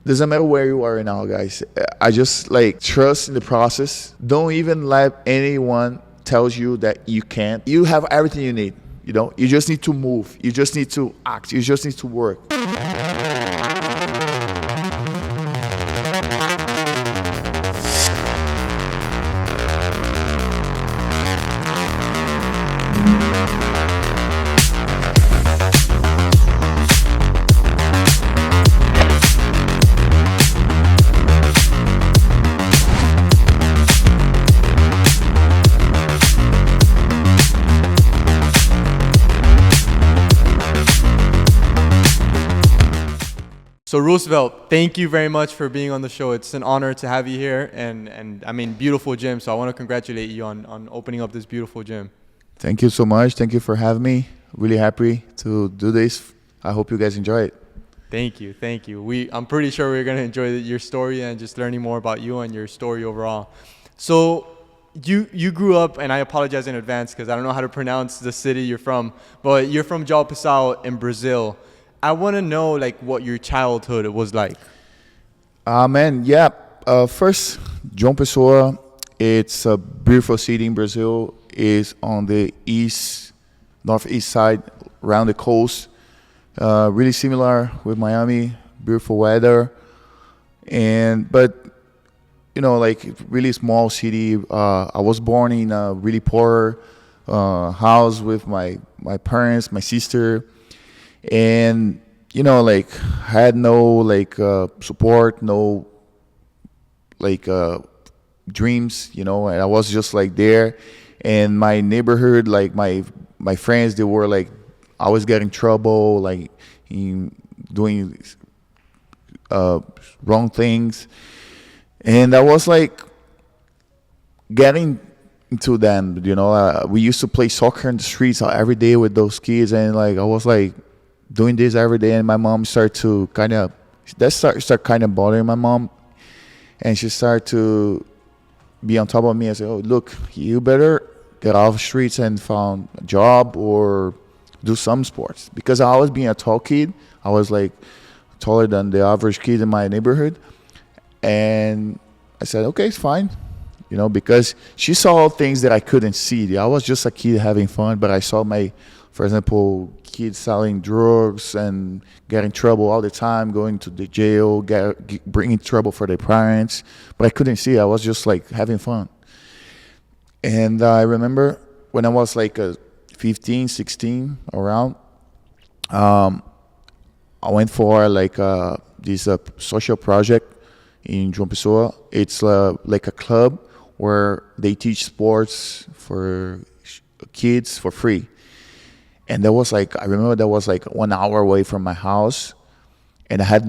Doesn't matter where you are right now, guys. I just like trust in the process. Don't even let anyone tells you that you can't. You have everything you need. You just need to move. You just need to act. You just need to work. So Roosevelt, thank you very much for being on the show. It's an honor to have you here, and I mean, beautiful gym. So I want to congratulate you on opening up this beautiful gym. Thank you so much. Thank you for having me. Really happy to do this. I hope you guys enjoy it. Thank you, thank you. I'm pretty sure we're gonna enjoy your story and just learning more about you and your story overall. So you grew up, and I apologize in advance because I don't know how to pronounce the city you're from, but you're from João Pessoa in Brazil. I want to know like what your childhood was like. First, João Pessoa, it's a beautiful city in Brazil. It's on the northeast side, around the coast. Really similar with Miami, beautiful weather. But like really small city. I was born in a really poor house with my parents, my sister. And like had no support, no dreams, and I was just like there. And my neighborhood, like my friends, they were like always getting trouble, like in doing wrong things. And I was like getting into them, we used to play soccer in the streets every day with those kids, and like I was like doing this every day, and my mom started to start kind of bothering my mom, and she started to be on top of me and say, "Oh, look, you better get off the streets and find a job or do some sports." Because I was being a tall kid, I was like taller than the average kid in my neighborhood, and I said, "Okay, it's fine," because she saw things that I couldn't see. I was just a kid having fun, but I saw for example, kids selling drugs and getting trouble all the time, going to the jail, bringing trouble for their parents. But I couldn't see. I was just like having fun. And I remember when I was like 15, 16, around, I went for like this social project in João Pessoa. It's like a club where they teach sports for kids for free. And I remember that was like 1 hour away from my house, and I had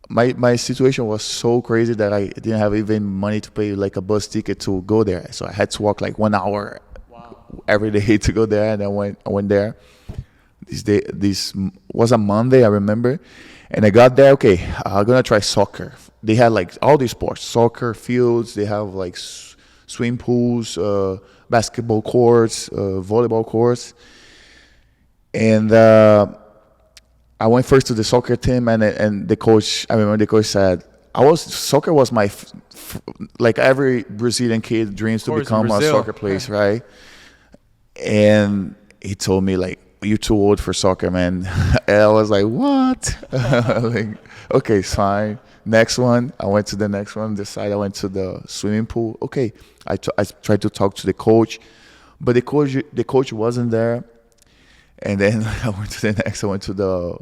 my situation was so crazy that I didn't have even money to pay like a bus ticket to go there. So I had to walk like 1 hour every day to go there, and I went there. This was a Monday, I remember, and I got there. Okay, I'm gonna try soccer. They had like all these sports, soccer fields. They have like swim pools, basketball courts, volleyball courts. And I went first to the soccer team, and the coach. I remember the coach said, "Soccer was my like every Brazilian kid dreams to become a soccer player, right?" And he told me like, "You're too old for soccer, man." And I was like, "What?" Like, okay, fine. Next one, I went to the next one. I went to the swimming pool. Okay, I tried to talk to the coach, but the coach wasn't there. And then I went to the next. I went to the,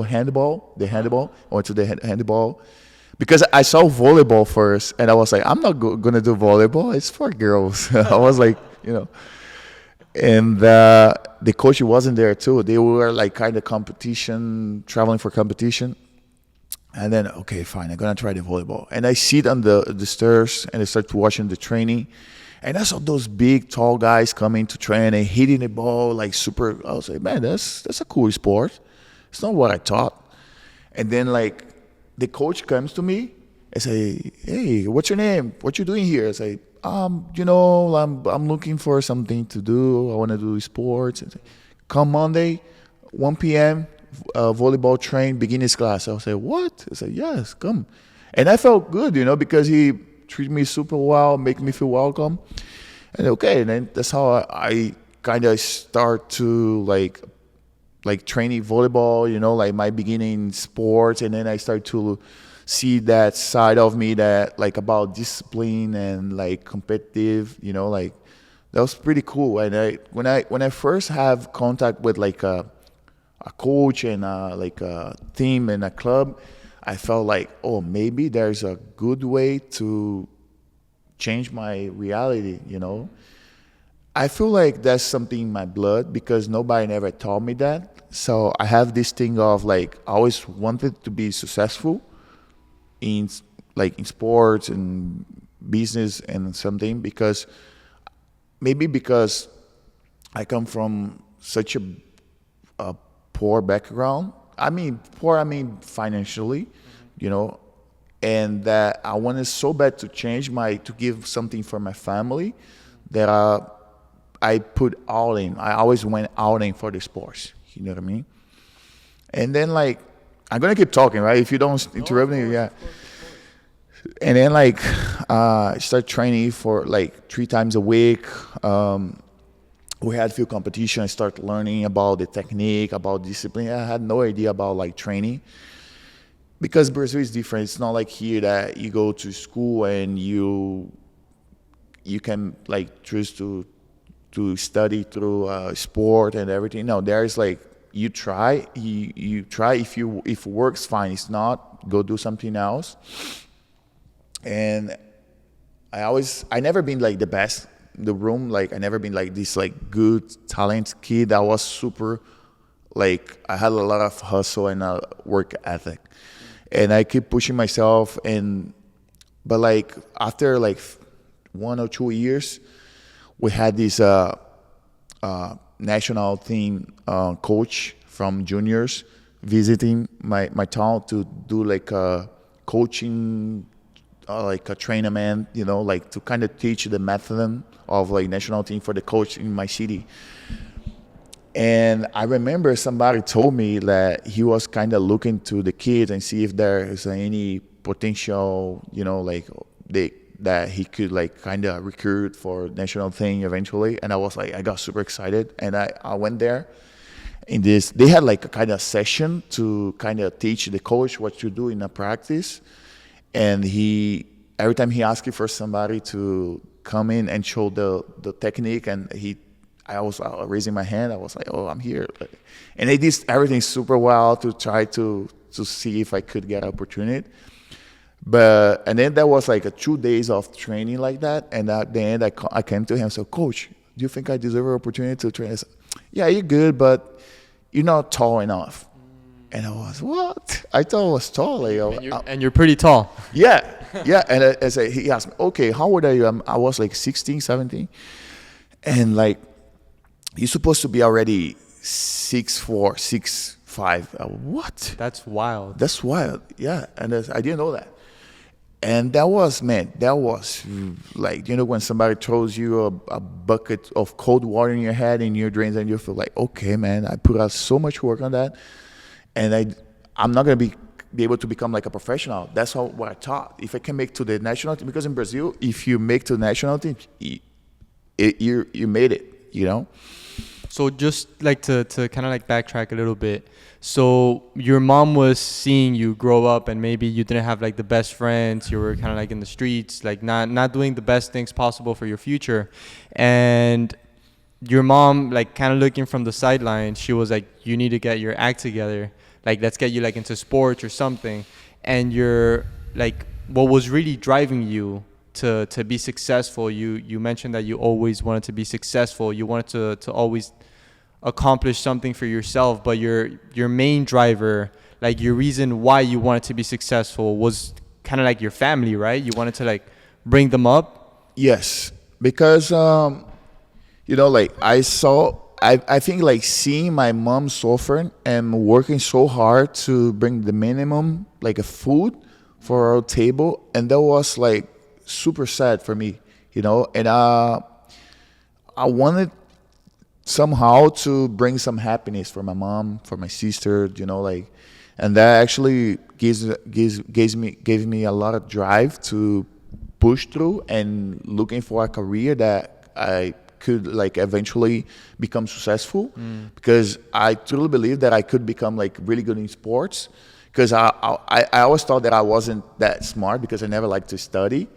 handball. The handball. I went to the handball because I saw volleyball first, and I was like, I'm not gonna do volleyball. It's for girls. I was like, And the coach wasn't there too. They were like kind of traveling for competition. And then, okay, fine, I'm gonna try the volleyball. And I sit on the stairs, and I start watching the training. And I saw those big, tall guys coming to train and hitting the ball like super. I was like, man, that's a cool sport. It's not what I thought. And then like the coach comes to me and say, "Hey, what's your name? What you doing here?" I say, I'm looking for something to do. I want to do sports. Come Monday, 1 p.m. volleyball train beginners class. I was like, what? I said, yes, come. And I felt good, because he treated me super well, make me feel welcome. And okay, and then that's how I kind of start to like training volleyball, like my beginning sports, and then I start to see that side of me that like about discipline and like competitive, like that was pretty cool. And when I first have contact with like a coach and like a team and a club, I felt like, oh, maybe there's a good way to change my reality. I feel like that's something in my blood because nobody never taught me that. So I have this thing of like I always wanted to be successful in in sports and business and something because I come from such a poor background. I mean poor. I mean financially, and that I wanted so bad to to give something for my family that I put all in. I always went all in for the sports. You know what I mean? And then like I'm gonna keep talking, right? If you don't interrupt me, yeah. And then I start training for like 3 times a week. We had few competition. I start learning about the technique, about discipline. I had no idea about like training because Brazil is different. It's not like here that you go to school and you can like choose to study through sport and everything. No, there's like you try. You try. If it works, fine. If not, go do something else. And I never been like the best in the room. Like I never been like this like good talent kid. I was super like I had a lot of hustle and work ethic, and I keep pushing myself. But like after like 1 or 2 years, we had this national team coach from juniors visiting my town to do like a coaching, like a trainament, like to kind of teach the method of like national team for the coach in my city. And I remember somebody told me that he was kind of looking to the kids and see if there is any potential, that he could like kind of recruit for national thing eventually. And I got super excited and I went there. They had like a kind of session to kind of teach the coach what to do in a practice. And every time he asked for somebody to come in and show the technique, and I was raising my hand. I was like, "Oh, I'm here," and they did everything super well to try to see if I could get an opportunity. And then there was like 2 days of training like that, and at the end I came to him and said, "Coach, do you think I deserve an opportunity to train?" I said, "Yeah, you're good, but you're not tall enough." And I was, what? I thought I was tall. Like, and you're pretty tall. Yeah. And he asked me, okay, how old are you? I was like 16, 17. And like, you're supposed to be already 6'4", 6'5". What? That's wild. That's wild. Yeah. And I didn't know that. And that was like, when somebody throws you a bucket of cold water in your head and your drains, and you feel like, okay, man, I put out so much work on that. And I'm not going to be able to become like a professional. That's what I thought. If I can make to the national team, because in Brazil, if you make to the national team, you made it, So just like to kind of like backtrack a little bit. So your mom was seeing you grow up and maybe you didn't have like the best friends. You were kind of like in the streets, like not doing the best things possible for your future. And your mom, like kind of looking from the sidelines, she was like, you need to get your act together. Like, let's get you like into sports or something. And you're like, what was really driving you to be successful? You mentioned that you always wanted to be successful. You wanted to always accomplish something for yourself. But your main driver, like your reason why you wanted to be successful was kind of like your family, right? You wanted to like bring them up. Yes, because like I think like seeing my mom suffering and working so hard to bring the minimum like a food for our table, and that was like super sad for me, and I wanted somehow to bring some happiness for my mom, for my sister, like, and that actually gave me a lot of drive to push through and looking for a career that I could like eventually become successful, because I truly believe that I could become like really good in sports, because I always thought that I wasn't that smart because I never liked to study.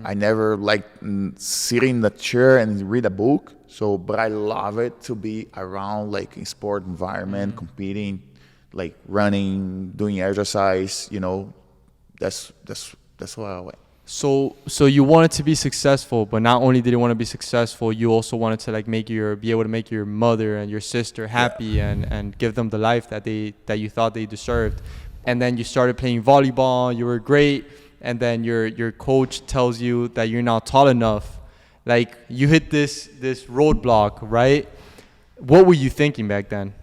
I never liked sitting in the chair and read a book. So, but I love it to be around like in sport environment, competing, like running, doing exercise. That's what I went. So you wanted to be successful, but not only did you want to be successful, you also wanted to like be able to make your mother and your sister happy, and give them the life that you thought they deserved. And then you started playing volleyball. You were great, and then your coach tells you that you're not tall enough. Like, you hit this roadblock, right? What were you thinking back then?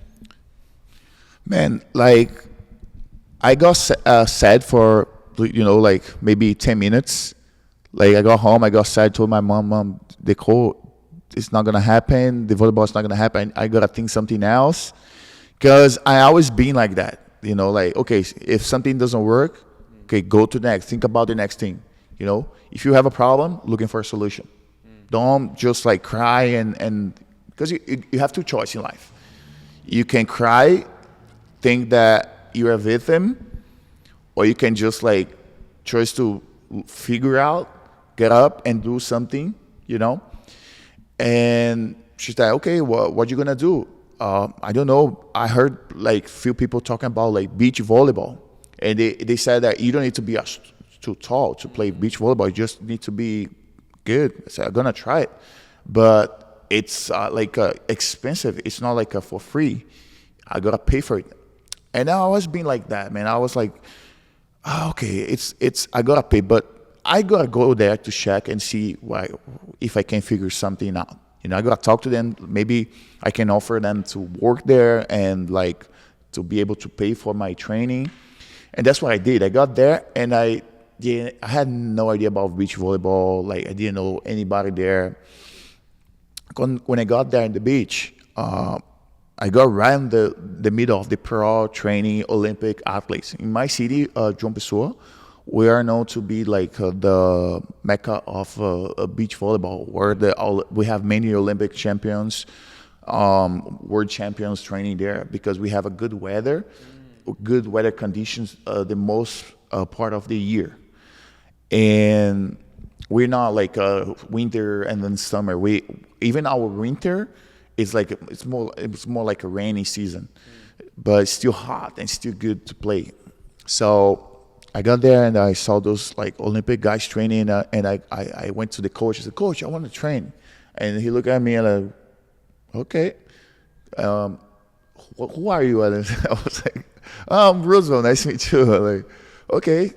Man, like I got sad for like maybe 10 minutes. Like I got home, I got sad, told my mom, the coach, it's not gonna happen. The volleyball is not gonna happen. I gotta think something else, because I always been like that. Like, okay, if something doesn't work, okay, go to the next. Think about the next thing. If you have a problem, looking for a solution. Don't just like cry and because you have two choices in life. You can cry, think that you're a victim, or you can just like choose to figure out, get up and do something, And she's like, okay, what you gonna do? I don't know. I heard like few people talking about like beach volleyball, and they said that you don't need to be too tall to play beach volleyball. You just need to be good. I said, I'm gonna try it, but it's like expensive. It's not like for free. I gotta pay for it. And I was being like that, man. I was like, okay, it's I gotta pay, but I gotta go there to check and see if I can figure something out. I gotta talk to them. Maybe I can offer them to work there and like to be able to pay for my training. And that's what I did. I got there and I had no idea about beach volleyball. Like I didn't know anybody there. When I got there in the beach, I got right in the middle of the pro training Olympic athletes. In my city, João Pessoa, we are known to be like the mecca of beach volleyball, where we have many Olympic champions, world champions training there, because we have a good weather conditions the most part of the year. And we're not like winter and then summer. Even our winter is like it's more like a rainy season, but it's still hot and still good to play. So I got there and I saw those like Olympic guys training, and I went to the coach. I said, "Coach, I want to train," and he looked at me and like, "Okay, who are you?" And I was like, "Roosevelt, nice to meet you." Like, okay,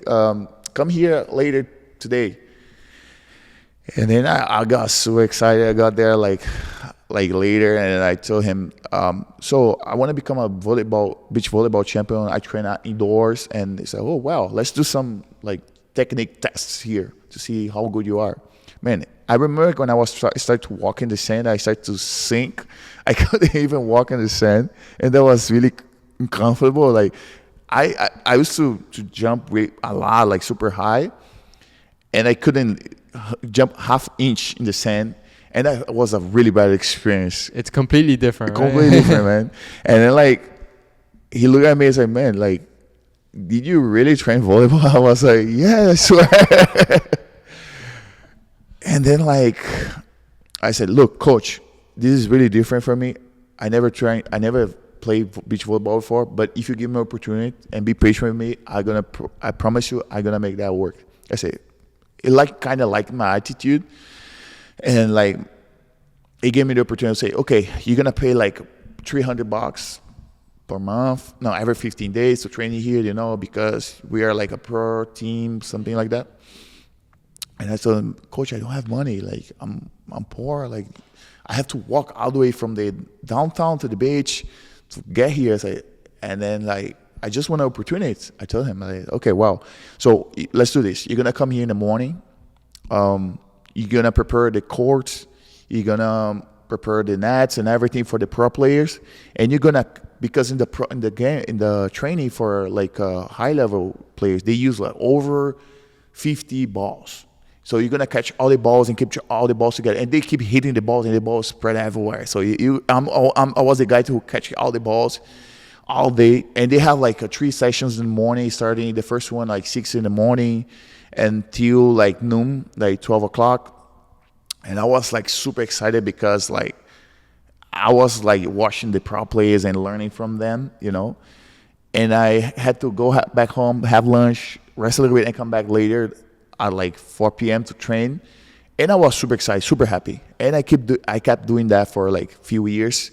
come here later today. And then I got so excited. I got there like later, and I told him, so I want to become a beach volleyball champion. I train out indoors. And he said, oh, wow, let's do some like technique tests here to see how good you are. Man, I remember when I started to walk in the sand, I started to sink. I couldn't even walk in the sand, and that was really uncomfortable. Like I used to jump a lot, like super high, and I couldn't jump half inch in the sand, and that was a really bad experience. It's completely different, right? Completely different, man. And then like he looked at me and said, man, like, did you really train volleyball? I was like, yeah, I swear. And then like I said, look, coach, this is really different for me. I never played beach volleyball before, but if you give me an opportunity and be patient with me, I promise you I'm gonna make that work. I said, it like kind of liked my attitude, and like it gave me the opportunity to say, okay, you're gonna pay like $300 per month, no, every 15 days to train here, because we are like a pro team, something like that. And I told him, coach, I don't have money. Like I'm poor. Like I have to walk all the way from the downtown to the beach to get here. And then like I just want an opportunity. I told him, like, okay, well, so let's do this. You're gonna come here in the morning. You're gonna prepare the courts. You're gonna prepare the nets and everything for the pro players, and you're gonna because in the game in the training for like high level players they use like over 50 balls. So you're gonna catch all the balls and keep all the balls together, and they keep hitting the balls, and the balls spread everywhere. So I was the guy to catch all the balls all day, and they have like 3 sessions in the morning, starting the first one like 6 in the morning until like noon, like 12 o'clock. And I was like super excited because like I was like watching the pro players and learning from them, you know. And I had to go back home, have lunch, rest a little bit, and come back later at like 4 p.m. to train. And I was super excited, super happy. And I kept doing that for like a few years.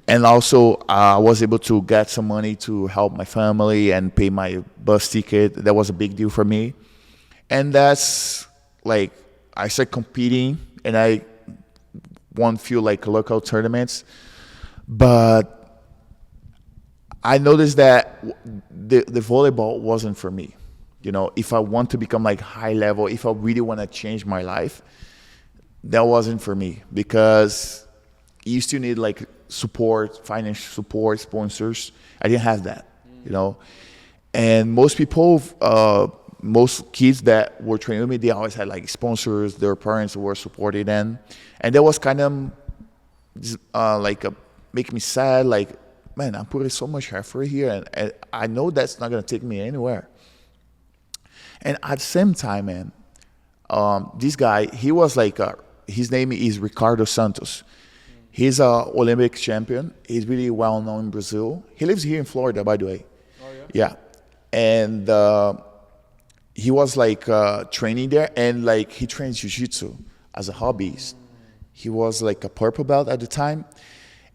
And also, I was able to get some money to help my family and pay my bus ticket. That was a big deal for me. And that's like, I started competing, and I won few like local tournaments. But I noticed that the volleyball wasn't for me. You know, if I want to become like high level, if I really want to change my life, that wasn't for me, because you still need like support, financial support, sponsors. I didn't have that, you know. And most people, most kids that were training with me, they always had like sponsors. Their parents were supporting them, and that was kind of make me sad. Like, man, I'm putting so much effort here, and I know that's not gonna take me anywhere. And at the same time, man, this guy, he was like, his name is Ricardo Santos. He's an Olympic champion. He's really well known in Brazil. He lives here in Florida, by the way. Oh, yeah? Yeah. And he was like training there, and like he trains jiu-jitsu as a hobbyist. He was like a purple belt at the time.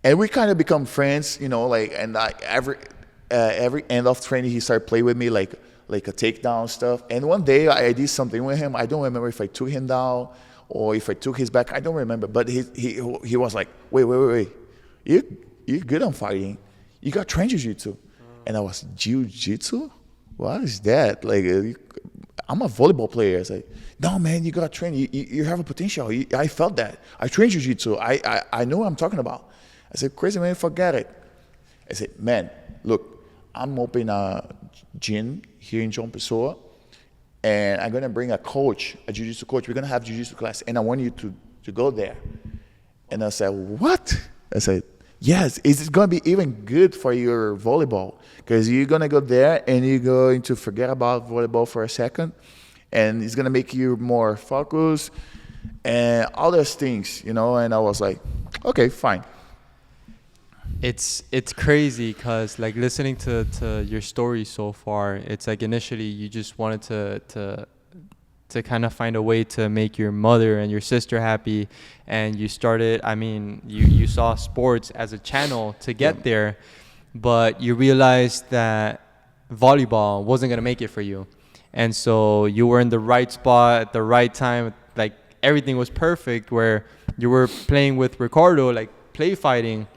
And we kind of become friends, you know, like, and every end of training, he started playing with me, like a takedown stuff. And one day I did something with him. I don't remember if I took him down or if I took his back. I don't remember. But he was like, wait. You're good on fighting. You got trained jiu-jitsu. And I was, jiu-jitsu? What is that? Like, I'm a volleyball player. I said, no, man, you got trained. You have a potential. I felt that. I trained jiu-jitsu. I know what I'm talking about. I said, crazy, man, forget it. I said, man, look, I'm opening a gym here in João Pessoa, and I'm going to bring a coach, a jiu-jitsu coach. We're going to have jiu-jitsu class, and I want you to go there. And I said, what? I said, yes, it's going to be even good for your volleyball, because you're going to go there and you're going to forget about volleyball for a second, and it's going to make you more focused and all those things, you know. And I was like, okay, fine. It's crazy because like listening to your story so far, it's like initially you just wanted to kind of find a way to make your mother and your sister happy, and you started, I mean, you saw sports as a channel to get there, but you realized that volleyball wasn't going to make it for you. And so you were in the right spot at the right time, like everything was perfect, where you were playing with Ricardo, like play fighting.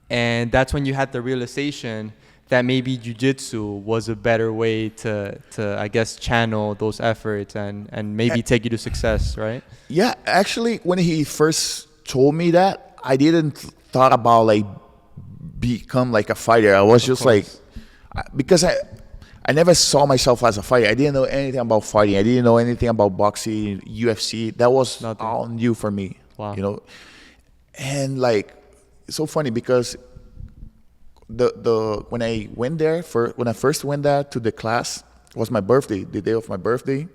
And that's when you had the realization that maybe jiu-jitsu was a better way to I guess, channel those efforts and maybe take you to success, right? Yeah, actually, when he first told me that, I didn't thought about like become like a fighter. I was just like, because I never saw myself as a fighter. I didn't know anything about fighting. I didn't know anything about boxing, UFC. That was nothing. All new for me. Wow. You know, and like, it's so funny because when I went there when I first went there to the class, it was my birthday, the day of my birthday,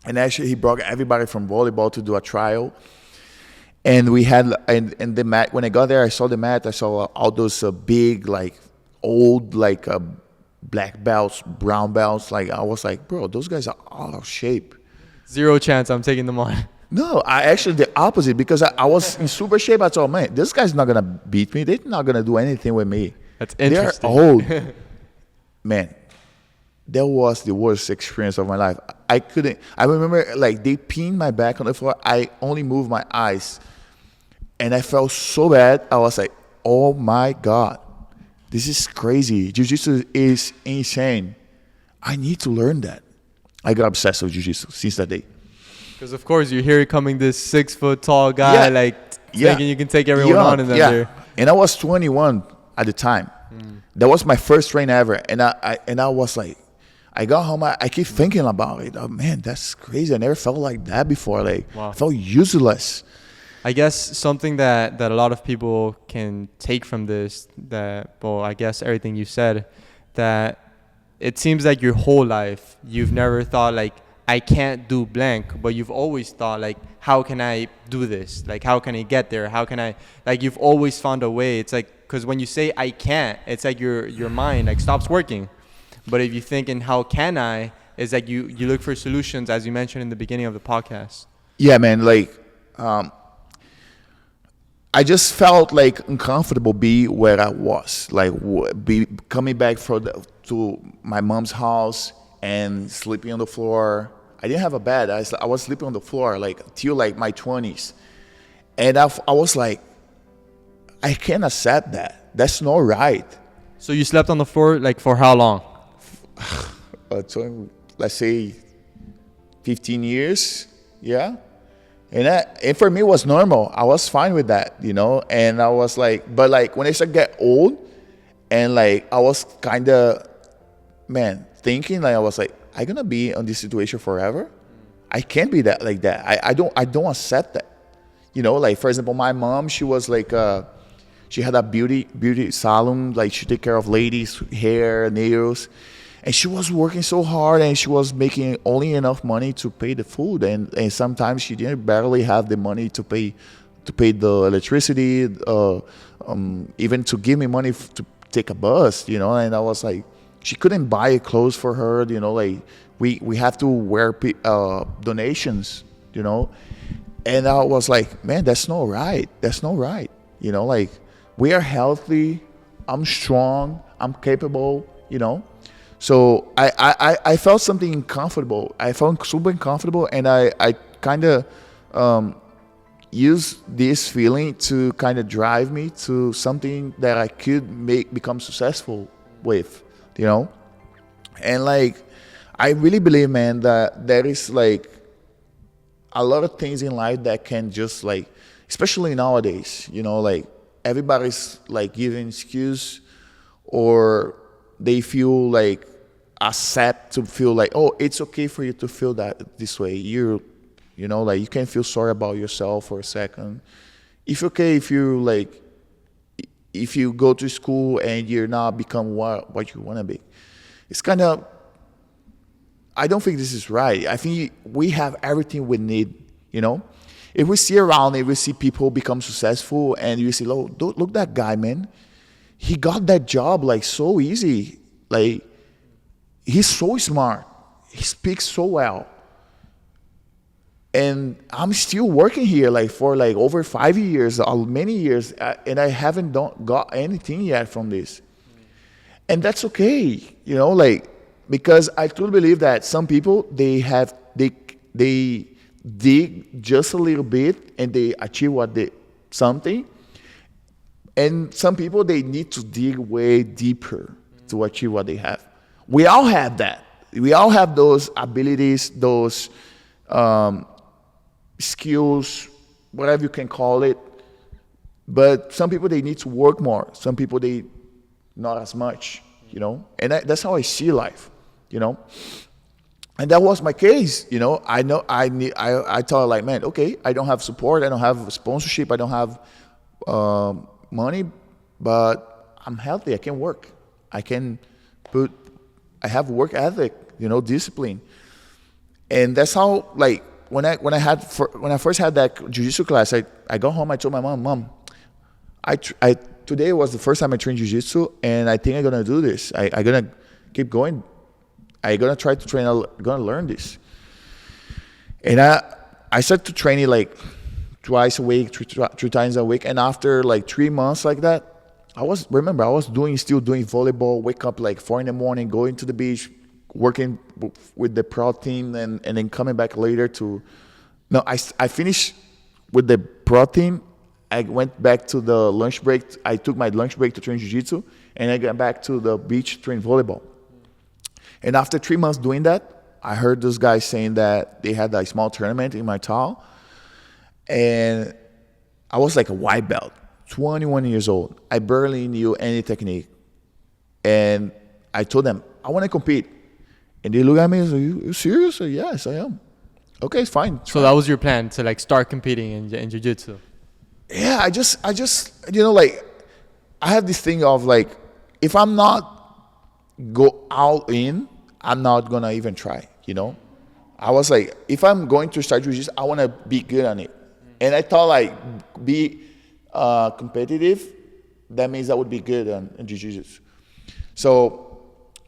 and actually he brought everybody from volleyball to do a trial, and we had and the mat. When I got there, I saw the mat. I saw all those big like old like black belts, brown belts. Like I was like, bro, those guys are out of shape. Zero chance I'm taking them on. No, I actually the opposite, because I was in super shape. I thought, man, this guy's not gonna beat me. They're not gonna do anything with me. That's interesting. They're old. Man, that was the worst experience of my life. I remember like they pinned my back on the floor. I only moved my eyes, and I felt so bad. I was like, oh my God, this is crazy. Jiu-jitsu is insane. I need to learn that. I got obsessed with jiu-jitsu since that day. Because of course you hear it coming, this 6 foot tall guy, like thinking you can take everyone on in them there. And I was 21 at the time. That was my first train ever, and I was like, I got home. I keep thinking about it. Oh man, that's crazy. I never felt like that before. Like, I felt useless. I guess something that a lot of people can take from this, I guess everything you said, that it seems like your whole life you've never thought like, I can't do blank, but you've always thought like, how can I do this? Like, how can I get there? How can I, like, you've always found a way. It's like, because when you say I can't, it's like your mind like stops working. But if you think in how can I, it's like you look for solutions, as you mentioned in the beginning of the podcast. Yeah, man. Like, I just felt like uncomfortable be where I was, like be coming back to my mom's house and sleeping on the floor. I didn't have a bed. I was sleeping on the floor like till like my 20s, and I was like, I can't accept that. That's not right. So you slept on the floor like for how long? So let's say 15 years. Yeah. And for me, it was normal. I was fine with that, you know. And I was like, but like when I started to get old, and like I was kind of, man, thinking like I was like, I gonna be in this situation forever? I can't be that like that. I don't accept that, you know. Like for example, my mom, she was like, she had a beauty salon. Like she take care of ladies' hair, nails. And she was working so hard, and she was making only enough money to pay the food, and sometimes she didn't barely have the money to pay the electricity, even to give me money to take a bus, you know. And I was like, she couldn't buy clothes for her, you know. Like we have to wear donations, you know. And I was like, man, that's not right. That's not right, you know. Like we are healthy, I'm strong, I'm capable, you know. So I felt something uncomfortable. I felt super uncomfortable, and I kind of used this feeling to kind of drive me to something that I could become successful with, you know. And like I really believe, man, that there is like a lot of things in life that can just like, especially nowadays, you know, like everybody's like giving excuse, or they feel like accept to feel like, oh, it's okay for you to feel that this way. You know, like you can feel sorry about yourself for a second. It's okay if you like, if you go to school and you're not become what you want to be. It's kind of, I don't think this is right. I think we have everything we need, you know. If we see around, if we see people become successful, and you see, look that guy, man. He got that job like so easy. Like he's so smart. He speaks so well. And I'm still working here like for like over 5 years, or many years, and I haven't got anything yet from this. And that's okay, you know, like, because I truly believe that some people, they dig just a little bit and they achieve something. And some people, they need to dig way deeper to achieve what they have. We all have that. We all have those abilities, those skills, whatever you can call it. But some people, they need to work more. Some people, they not as much, you know. And that's how I see life, you know. And that was my case, you know. I thought like, man, okay, I don't have support, I don't have sponsorship, I don't have money, but I'm healthy. I can work. I have work ethic, you know, discipline. And that's how, like, when I first had that jiu-jitsu class, I got home, I told my mom, today was the first time I trained jiu-jitsu, and I think I'm gonna do this. I'm gonna keep going. I'm gonna try to train. I'm gonna learn this. And I started to train it like twice a week, three times a week. And after like 3 months like that, I was still doing volleyball. Wake up like 4 a.m, going to the beach, working with the pro team, and then coming back later to. No, I finished with the pro team. I went back to the lunch break. I took my lunch break to train jiu-jitsu, and I got back to the beach to train volleyball. And after 3 months doing that, I heard those guys saying that they had a small tournament in my town. And I was like a white belt, 21 years old. I barely knew any technique. And I told them, I want to compete. And they look at me and say, you serious? I said, yes, I am. Okay, fine. So that was your plan to like start competing in jiu-jitsu? Yeah, I just, like, I have this thing of like, if I'm not go all in, I'm not going to even try, I was like, if I'm going to start jiu-jitsu, I want to be good on it. And I thought like be competitive, that means I would be good on jiu-jitsu. So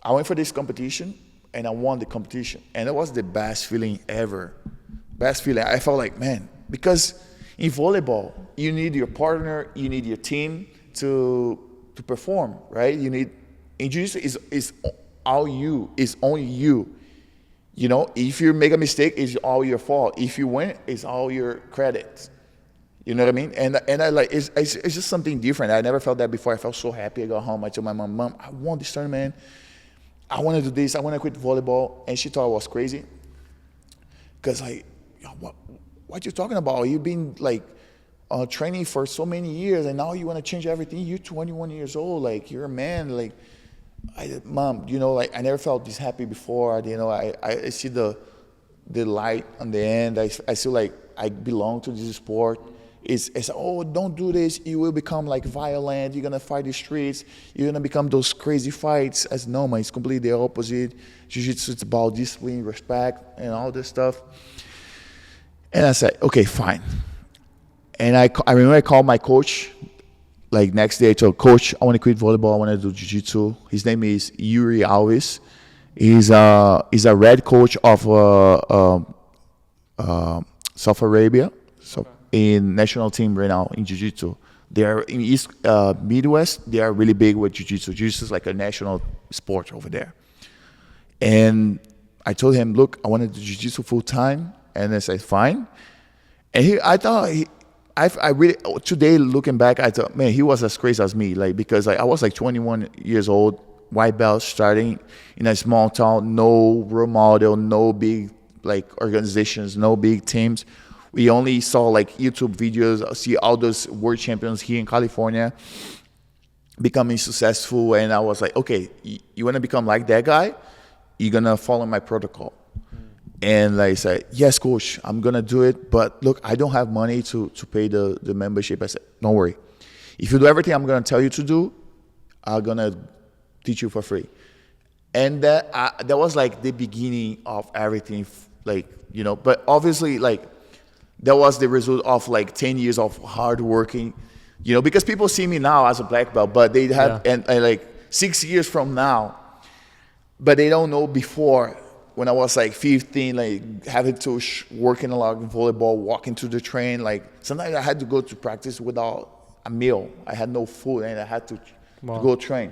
I went for this competition and I won the competition. And it was the best feeling ever. Best feeling. I felt like, man, because in volleyball, you need your partner, you need your team to perform, right? You need, in jiu-jitsu is all you, it's only you. If you make a mistake, it's all your fault. If you win, it's all your credit. You know what I mean? And I like, it's just something different. I never felt that before. I felt so happy. I got home. I told my mom, I won this tournament. I want to do this. I want to quit volleyball. And she thought I was crazy. Because what you talking about? You've been like training for so many years, and now you want to change everything. You're 21 years old. Like, you're a man. Like, Mom, like, I never felt this happy before. I see the light on the end. I feel like I belong to this sport. It's oh, don't do this. You will become like violent. You're going to fight the streets. You're going to become those crazy fights. I said, no, man, it's completely the opposite. Jiu-Jitsu, it's about discipline, respect, and all this stuff. And I said, okay, fine. And I remember I called my coach. Like, next day, I told Coach, I want to quit volleyball. I want to do jiu-jitsu. His name is Yuri Alves. He's a red coach of South Arabia, so in national team right now in jiu-jitsu. They are in East Midwest. They are really big with jiu-jitsu. Jiu-jitsu is like a national sport over there. And I told him, look, I want to do jiu-jitsu full time. And I said, fine. And I really, today looking back, I thought, man, he was as crazy as me. Like, because I was like 21 years old, white belt, starting in a small town, no role model, no big like organizations, no big teams. We only saw like YouTube videos, see all those world champions here in California becoming successful. And I was like, okay, you want to become like that guy? You're going to follow my protocol. And I said, yes, coach, I'm going to do it. But look, I don't have money to pay the membership. I said, don't worry. If you do everything I'm going to tell you to do, I'm going to teach you for free. And that was like the beginning of everything, like, but obviously, like, that was the result of like 10 years of hard working, because people see me now as a black belt, but they have, and like 6 years from now, but they don't know before. When I was like 15, like having to working a lot in volleyball, walking to the train, like sometimes I had to go to practice without a meal. I had no food and I had to go train.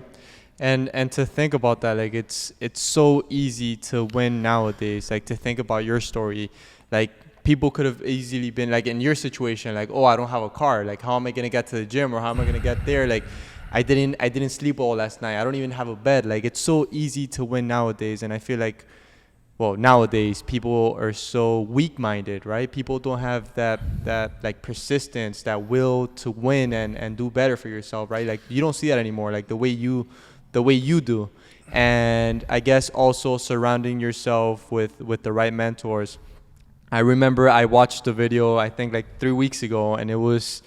And to think about that, like it's so easy to win nowadays. Like, to think about your story, like people could have easily been like in your situation, like, oh, I don't have a car. Like, how am I gonna get to the gym, or how am I gonna get there? Like, I didn't sleep all last night. I don't even have a bed. Like, it's so easy to win nowadays, and I feel like, well, nowadays people are so weak-minded, right? People don't have that like persistence, that will to win and do better for yourself, right? Like, you don't see that anymore, like the way you do. And I guess also surrounding yourself with the right mentors. I remember I watched the video, I think like 3 weeks ago, and it was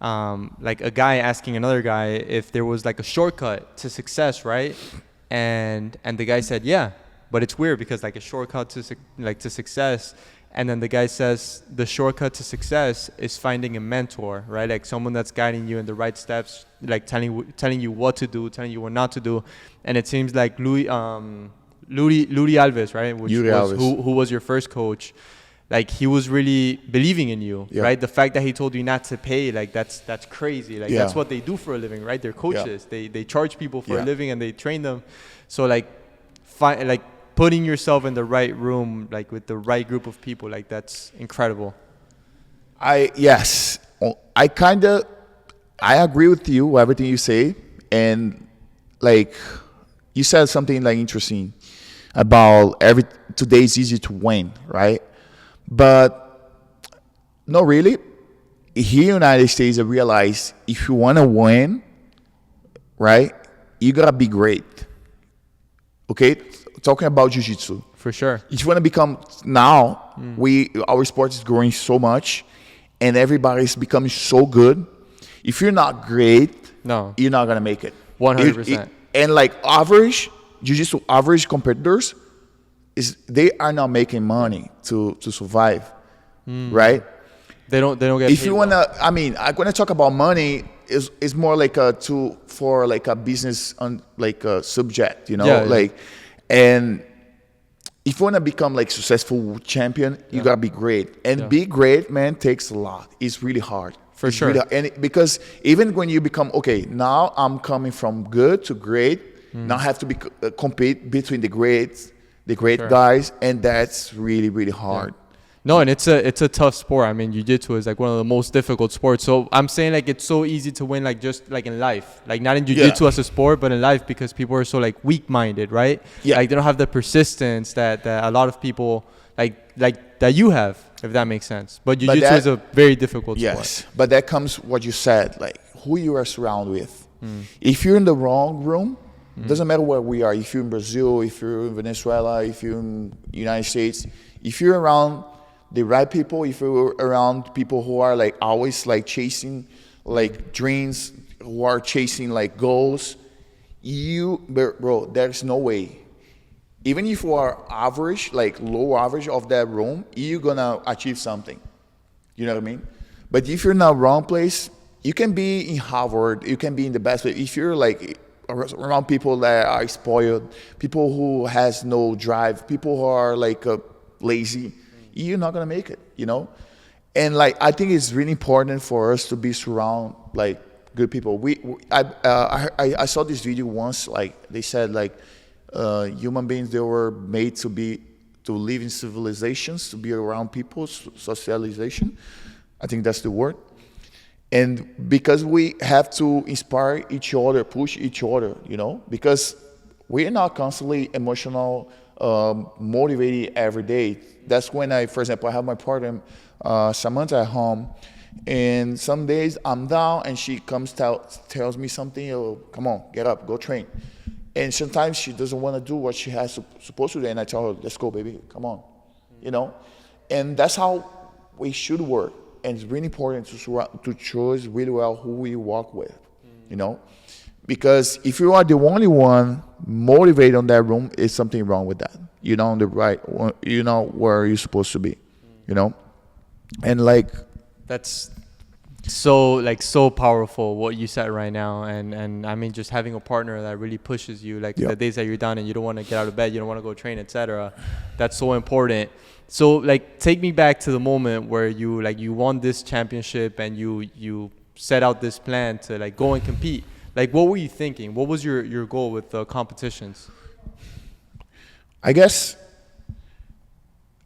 like a guy asking another guy if there was like a shortcut to success, right? And the guy said, yeah. But it's weird because like a shortcut to success, and then the guy says the shortcut to success is finding a mentor, right? Like someone that's guiding you in the right steps, like telling you what to do, telling you what not to do. And it seems like Louis Alves, right? Who was your first coach? Like, he was really believing in you, right? The fact that he told you not to pay, like that's crazy. Like, that's what they do for a living, right? They're coaches. They charge people for a living and they train them. So like, putting yourself in the right room, like with the right group of people, like that's incredible. I agree with you, everything you say. And like, you said something like interesting about today is easy to win, right? But no, really, here in the United States, I realized if you want to win, right, you gotta be great. Okay, talking about jiu-jitsu. For sure. If you want to become now, our sport is growing so much, and everybody's becoming so good. If you're not great, No. you're not gonna make it. 100%. And like average jiu-jitsu average competitors they are not making money to survive, right? They don't get If paid you well. wanna, I mean, I'm gonna talk about money is more like a tool for like a business on like a subject, you know, Yeah, yeah. like, and if you wanna become like successful champion, you gotta be great, and be great, man, takes a lot. It's really hard. For It's sure. really, because even when you become okay, now I'm coming from good to great. Now I have to be compete between the great Sure. guys, and that's really really hard. No, and it's a tough sport. I mean, jiu-jitsu is like one of the most difficult sports. So I'm saying like it's so easy to win, like just like in life, like not in jiu-jitsu as a sport, but in life, because people are so like weak-minded, right? Yeah. Like they don't have the persistence that a lot of people like that you have, if that makes sense. But jiu-jitsu that- is a very difficult Yes, sport. but that comes what you said, like who you are surrounded with. If you're in the wrong room, doesn't matter where we are. If you're in Brazil, if you're in Venezuela, if you're in United States, if you're around the right people, if you're around people who are like always like chasing like dreams, who are chasing like goals, bro, there's no way. Even if you are average, like low average of that room, you're gonna achieve something. You know what I mean? But if you're in the wrong place, you can be in Harvard, you can be in the best place. If you're like around people that are spoiled, people who has no drive, people who are like lazy, you're not gonna make it, you know? And like, I think it's really important for us to be surround like good people. I saw this video once, like they said like human beings, they were made to live in civilizations, to be around people, socialization. I think that's the word. And because we have to inspire each other, push each other, you know, because we're not constantly emotional, motivated every day. That's when for example, I have my partner, Samantha at home, and some days I'm down and she comes tells me something, oh, come on, get up, go train. And sometimes she doesn't want to do what she has supposed to do, and I tell her, let's go, baby, come on, you know. And that's how we should work. And it's really important to choose really well who we work with, you know, because if you are the only one motivated on that room, is something wrong with that. You're not on the right, you're not where you're supposed to be, you know. And like, That's so powerful what you said right now, and I mean, just having a partner that really pushes you, like the days that you're down and you don't want to get out of bed, you don't want to go train, etc. That's so important. So like, take me back to the moment where you won this championship and you set out this plan to like go and compete. Like, what were you thinking? What was your goal with the competitions? I guess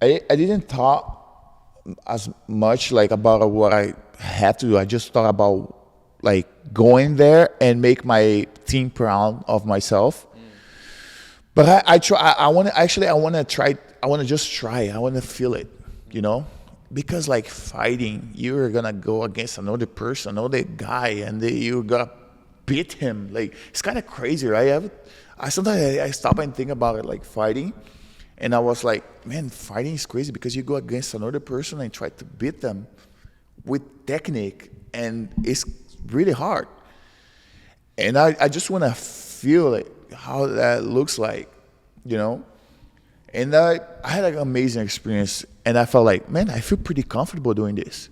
I didn't thought as much like about what I have to do. I just thought about like going there and make my team proud of myself. But I want to just try. I want to feel it, you know, because like fighting, you're gonna go against another person, another guy, and you're gonna beat him. Like, it's kind of crazy, right? Sometimes I stop and think about it, like fighting, and I was like, man, fighting is crazy because you go against another person and try to beat them with technique, and it's really hard. And I just want to feel it, how that looks like, you know. And I had an amazing experience, and I felt like, man, I feel pretty comfortable doing this.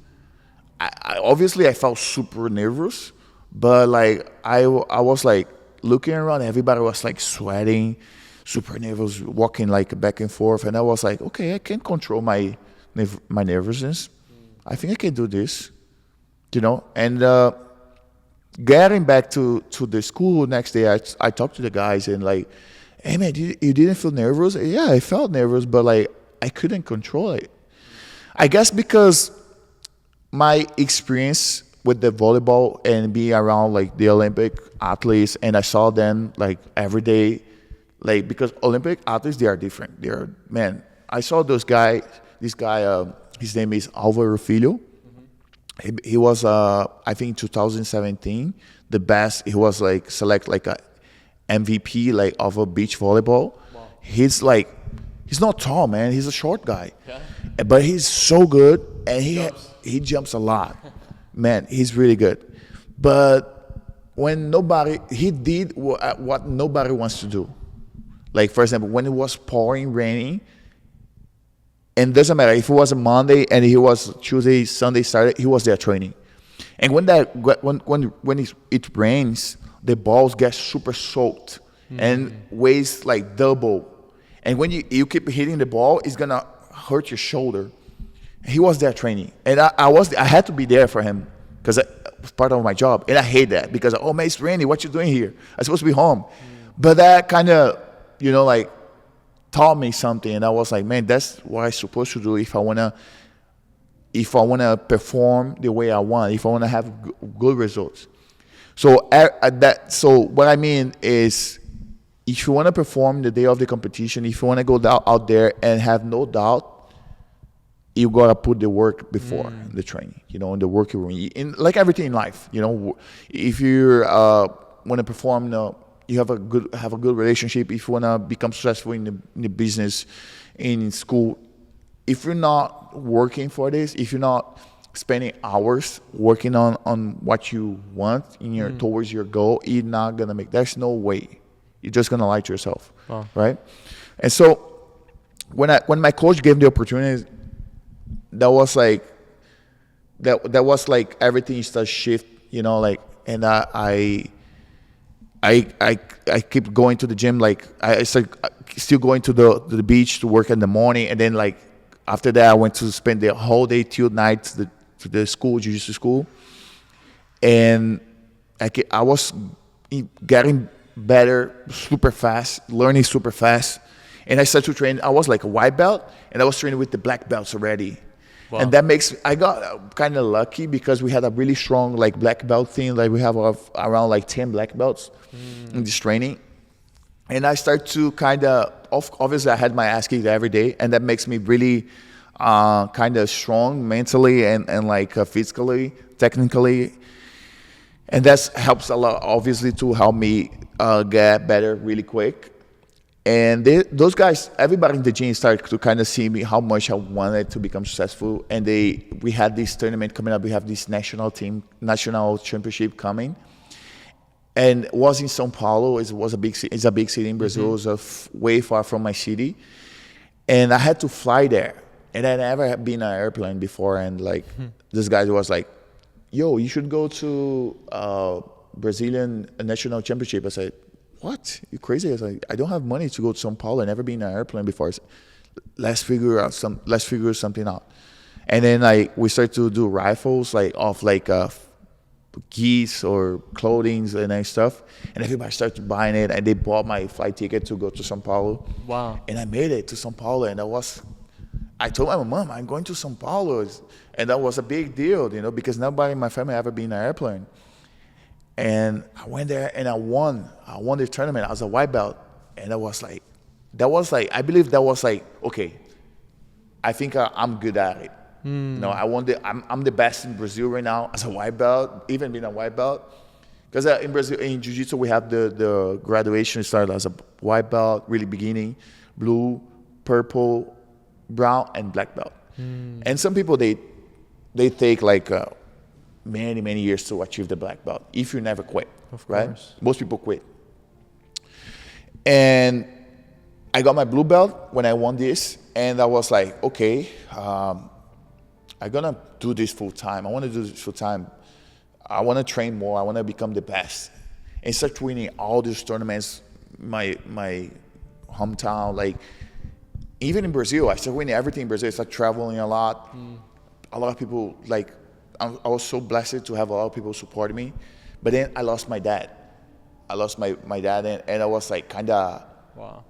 Obviously I felt super nervous, but like I was like looking around, everybody was like sweating, super nervous, walking like back and forth, and I was like, okay, I can control my nervousness. I think I can do this, you know. And getting back to the school next day, I talked to the guys and like, hey man, you didn't feel nervous? Yeah, I felt nervous, but like I couldn't control it. I guess because my experience with the volleyball and being around like the Olympic athletes, and I saw them like every day, like, because Olympic athletes, they are different. Man, I saw this guy, his name is Álvaro Filho. He was I think 2017 the best. He was like select like a MVP like of a beach volleyball. Wow. He's like he's not tall, man. He's a short guy, Yeah. but he's so good and Jumps. he jumps a lot. Man, he's really good. But when nobody he did what nobody wants to do. Like for example, when it was pouring, raining, and it doesn't matter if it was a Monday and he was Tuesday, Sunday, Saturday, he was there training. And when it rains, the balls get super soaked and weighs like double. And when you keep hitting the ball, it's gonna hurt your shoulder. He was there training, and I had to be there for him because it was part of my job, and I hate that because oh man, it's raining. What you doing here? I'm supposed to be home, but that kind of like taught me something, and I was like, man, that's what I'm supposed to do if I wanna perform the way I want, if I wanna have good results. So so what I mean is, if you wanna perform the day of the competition, if you wanna go out there and have no doubt, you gotta put the work before the training, in the work room, in like everything in life. If you wanna perform, you have a good relationship. If you wanna become successful in the business, in school, if you're not working for this, if you're not spending hours working on what you want towards your goal, you're not gonna make. There's no way. You're just gonna lie to yourself, right? And so when my coach gave me the opportunity, that was like everything started shift, and I keep going to the gym. Like I started still going to the beach to work in the morning, and then like after that I went to spend the whole day till night to the school, jiu-jitsu school, and I was getting better super fast, learning super fast, and I started to train. I was like a white belt, and I was training with the black belts already. Wow. And that makes I got kind of lucky because we had a really strong like black belt thing. Like we have around like 10 black belts in this training, and I start to kind of obviously I had my ass kicked every day, and that makes me really kind of strong mentally and like physically, technically, and that helps a lot obviously to help me get better really quick. And those guys, everybody in the gym started to kind of see me how much I wanted to become successful. And we had this tournament coming up. We have this national championship coming, and it was in São Paulo. It's a big city in Brazil. It was way far from my city, and I had to fly there. And I never had been on an airplane before. And like this guy was like, "Yo, you should go to Brazilian national championship." I said, what? You crazy? I was like, I don't have money to go to São Paulo. I never been in an airplane before. I said, let's figure something out. And then we started to do rifles of geese or clothing and stuff. And everybody started buying it, and they bought my flight ticket to go to São Paulo. Wow. And I made it to São Paulo, and I told my mom, I'm going to São Paulo. And that was a big deal, because nobody in my family ever been in an airplane. And I went there and I won. I won the tournament. I was a white belt, and I believe that was like, okay, I think I'm good at it. I'm the best in Brazil right now as a white belt, even being a white belt. Because in Brazil, in Jiu-Jitsu, we have the graduation started as a white belt, really beginning, blue, purple, brown, and black belt. And some people, they take like many years to achieve the black belt if you never quit, right? Most people quit. And I got my blue belt when I won this, and I was like, okay, I'm gonna do this full time. I want to do this full time. I want to train more. I want to become the best. And start winning all these tournaments, my hometown, like even in Brazil. I started winning everything in Brazil. I started traveling a lot. A lot of people like. I was so blessed to have a lot of people supporting me, but then I lost my dad. My dad, and I was like kind of, wow.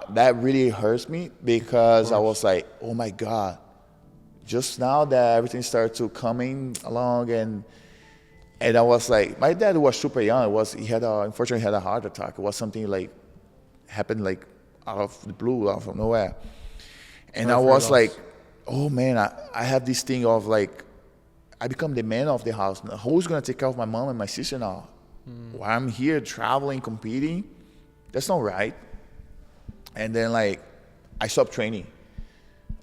That really hurts me because I was like, oh my God, just now that everything started to coming along, and I was like, my dad was super young. Unfortunately he had a heart attack. It was something like happened like out of the blue, out of nowhere, and I was like, oh man, I have this thing of like. I become the man of the house. Now, who's gonna take care of my mom and my sister now? While I'm here traveling, competing, that's not right. And then like I stopped training.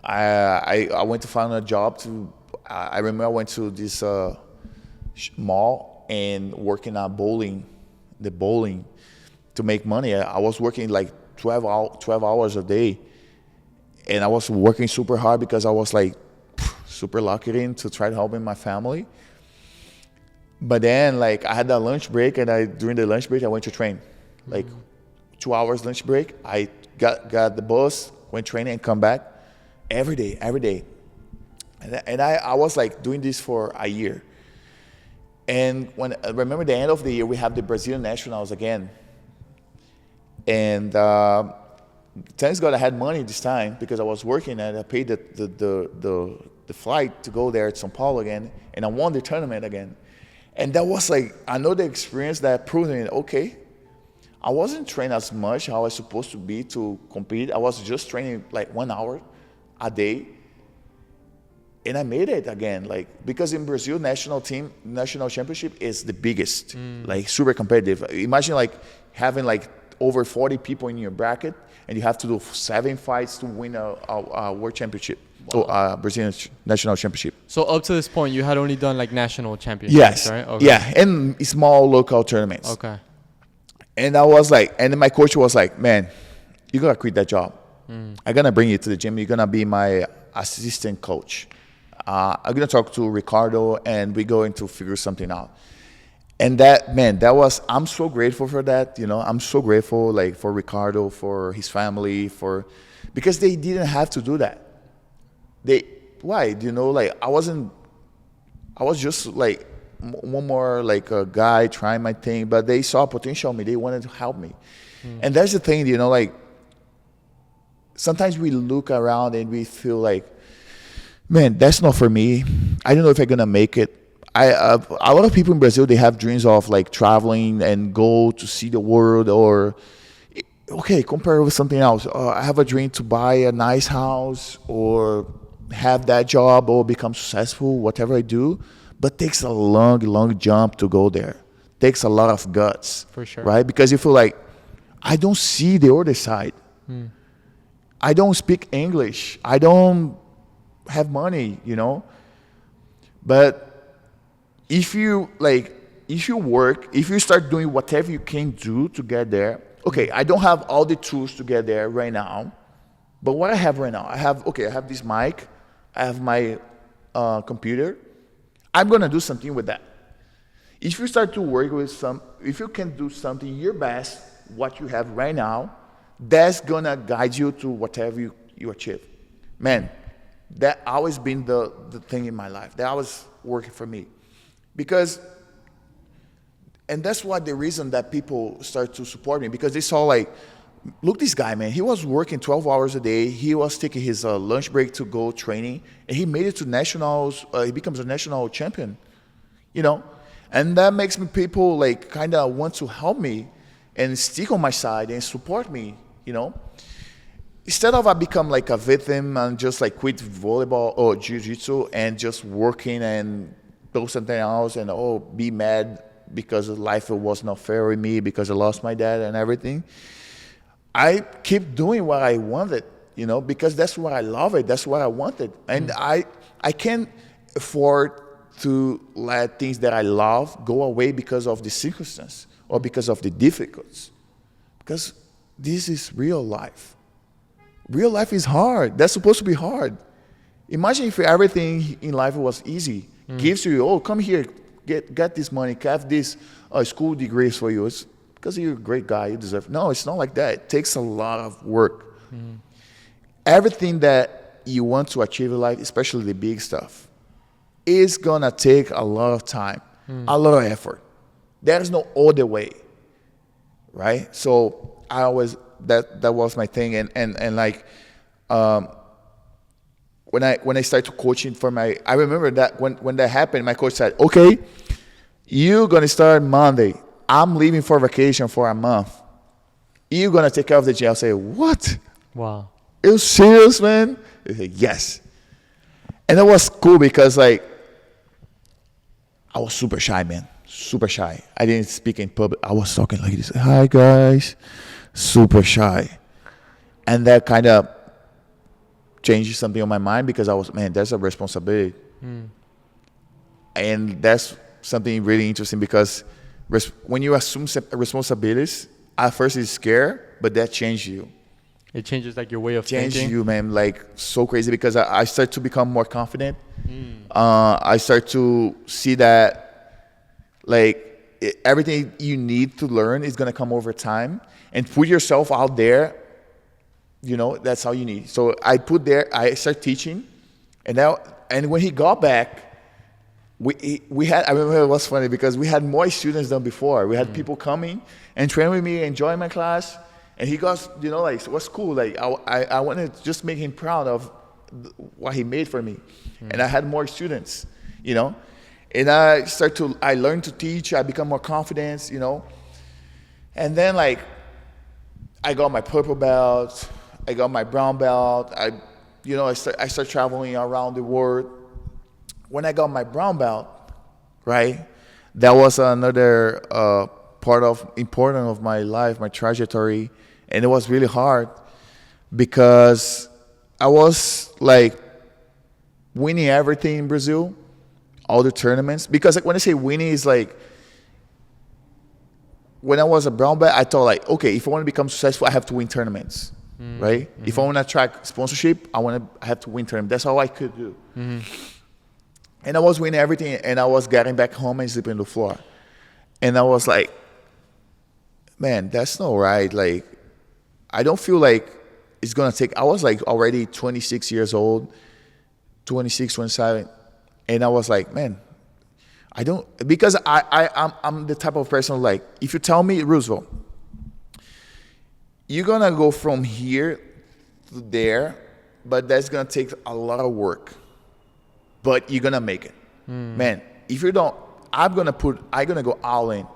I went to find a job to. I remember I went to this mall and working at the bowling, to make money. I was working like 12 hours a day, and I was working super hard because I was like super lucky in to try to help in my family. But then like I had that lunch break, and during the lunch break I went to train, like 2 hours lunch break. I got the bus, went training, and come back every day. And I was like doing this for a year. And when I remember the end of the year, we have the Brazilian nationals again. And thanks God I had money this time because I was working, and I paid the flight to go there to São Paulo again, and I won the tournament again. And that was like another experience that proved me, okay, I wasn't training as much how I was supposed to be to compete. I was just training like 1 hour a day. And I made it again, like, because in Brazil, national championship is the biggest, like super competitive. Imagine like having like over 40 people in your bracket, and you have to do 7 fights to win a world championship, or Brazilian national championship. So up to this point, you had only done like national championships, yes, right? Okay. Yeah, and small local tournaments. Okay. And I was like, and then my coach was like, man, you gotta quit that job. I'm gonna bring you to the gym. You're gonna be my assistant coach. I'm gonna talk to Ricardo, and we're going to figure something out. And I'm so grateful for that. You know, I'm so grateful like for Ricardo, for his family, because they didn't have to do that. Why? You know, like I was just like one more like a guy trying my thing, but they saw potential in me. They wanted to help me. And that's the thing, you know, like sometimes we look around and we feel like, man, that's not for me. I don't know if I'm gonna make it. A lot of people in Brazil, they have dreams of like traveling and go to see the world, or okay, compare with something else. I have a dream to buy a nice house or have that job or become successful, whatever I do. But it takes a long jump to go there. It takes a lot of guts, for sure, right? Because you feel like I don't see the other side. I don't speak English. I don't have money, you know. But if you work, if you start doing whatever you can do to get there, okay, I don't have all the tools to get there right now, but what I have right now, I have this mic, I have my computer. I'm gonna do something with that. If you start to work with if you can do something your best, what you have right now, that's gonna guide you to whatever you achieve. Man, that always been the thing in my life. That always working for me. And that's why the reason that people start to support me, because they saw like, look, this guy, man, he was working 12 hours a day. He was taking his lunch break to go training, and he made it to nationals. He becomes a national champion, you know? And that makes me people like kind of want to help me and stick on my side and support me, you know? Instead of I become like a victim and just like quit volleyball or jiu-jitsu and just working and do something else and be mad because life was not fair with me because I lost my dad and everything. I keep doing what I wanted, you know, because that's what I love it. That's what I wanted. And I can't afford to let things that I love go away because of the circumstance or because of the difficulties. Because this is real life. Real life is hard. That's supposed to be hard. Imagine if everything in life was easy. Gives you, come here, get this money, have this school degrees for you. It's because you're a great guy, you deserve it. No, it's not like that. It takes a lot of work. Everything that you want to achieve in life, especially the big stuff, is going to take a lot of time, a lot of effort. There's no other way, right? So I always, that was my thing. And like, when I started coaching I remember that when that happened, my coach said, okay, you're going to start Monday. I'm leaving for vacation for a month. You're going to take care of the gym. I say, what? Wow. It was serious, man? He said, yes. And it was cool because like, I was super shy, man. Super shy. I didn't speak in public. I was talking like this. Hi, guys. Super shy. And that kind of changed something on my mind because I was, man, that's a responsibility. And that's something really interesting because when you assume responsibilities, at first it's scary, but that changes you. It changes like your way of Changes thinking. you, man, like so crazy because I start to become more confident. I start to see that like everything you need to learn is gonna come over time, and put yourself out there. You know, that's all you need. So I start teaching, and when he got back, we had, I remember it was funny because we had more students than before. We had people coming and training with me, enjoying my class, and he got, you know, like, it was cool. Like I wanted to just make him proud of what he made for me, and I had more students, you know, and I learned to teach. I become more confident, you know, and then like I got my purple belt, I got my brown belt. I start traveling around the world. When I got my brown belt, right, that was another important of my life, my trajectory, and it was really hard because I was like winning everything in Brazil, all the tournaments. Because like, when I say winning, is like when I was a brown belt, I thought like, okay, if I want to become successful, I have to win tournaments, right? If I want to attract sponsorship, I have to win tournaments. That's all I could do. And I was winning everything, and I was getting back home and sleeping on the floor. And I was like, man, that's not right. Like, I don't feel like it's going to take, I was like already 26 years old, 26, 27. And I was like, man, I don't, because I'm the type of person like, if you tell me, Roosevelt, you're going to go from here to there, but that's going to take a lot of work. But you're going to make it. Man, if you don't, I'm going to go all in.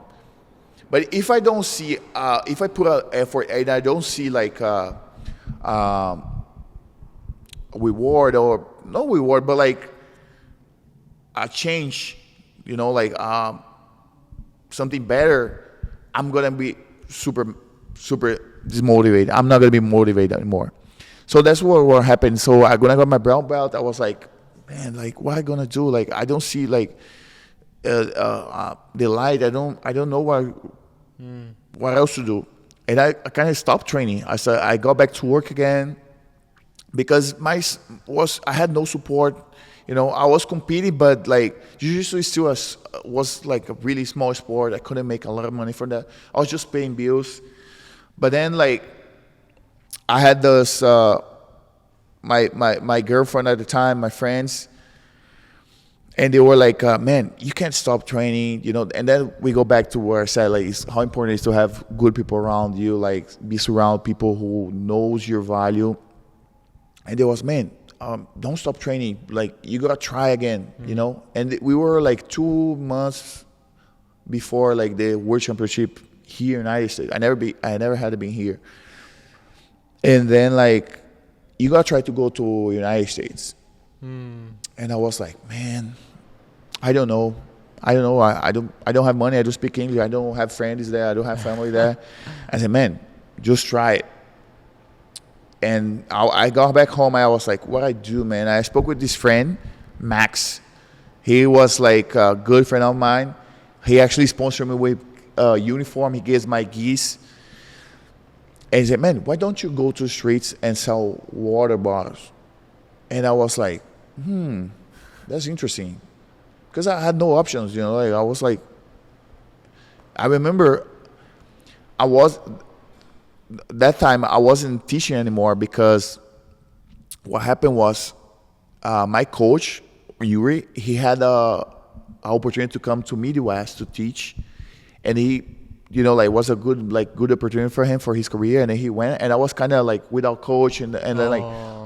But if I don't see, if I put an effort and I don't see like reward, or no reward, but like a change, you know, like something better, I'm going to be super dismotivated. I'm not going to be motivated anymore. So that's what happened. So when I got my brown belt, I was like, man, like, what am I gonna do? Like, I don't see like the light. I don't know what else to do. And I kind of stopped training. I got back to work again because I had no support. You know, I was competing, but like Jiu-Jitsu still was like a really small sport. I couldn't make a lot of money for that. I was just paying bills. But then like I had this. My girlfriend at the time, my friends, and they were like, man, you can't stop training, you know. And then we go back to where I said, like, how important it is to have good people around you, like be surrounded people who knows your value. And they was, man, don't stop training. Like, you gotta try again, you know. And we were like 2 months before like the World Championship here in the United States. I never had been here. And then like, you gotta try to go to United States. And I was like, man, I don't know. I don't have money. I don't speak English. I don't have friends there. I don't have family there. I said, man, just try it. And I got back home. I was like, what I do, man? I spoke with this friend, Max. He was like a good friend of mine. He actually sponsored me with a uniform. He gives my geese. And he said, man, why don't you go to the streets and sell water bottles? And I was like, that's interesting. Because I had no options, you know. Like, I was like, I remember that time I wasn't teaching anymore because what happened was my coach, Yuri, he had an opportunity to come to Midwest to teach. And he, you know, like, was a good opportunity for him for his career, and then he went, and I was kind of like without coach, and then like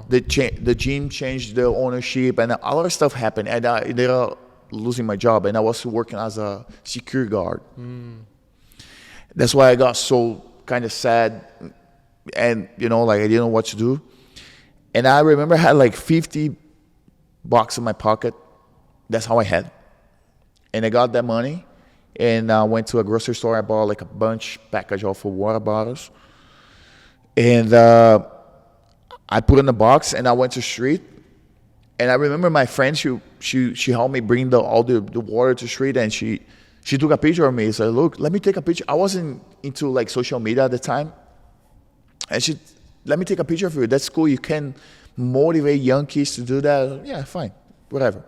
the gym changed the ownership, and a lot of stuff happened, and I ended up losing my job, and I was working as a security guard. That's why I got so kind of sad, and you know, like, I didn't know what to do. And I remember I had like $50 in my pocket. That's how I had. And I got that money, and I went to a grocery store. I bought like a package of water bottles, and I put in the box, and I went to the street. And I remember my friend, she helped me bring all the water to the street, and she took a picture of me. She said, look, let me take a picture. I wasn't into like social media at the time. And she, let me take a picture of you. That's cool. You can motivate young kids to do that. Yeah, fine, whatever.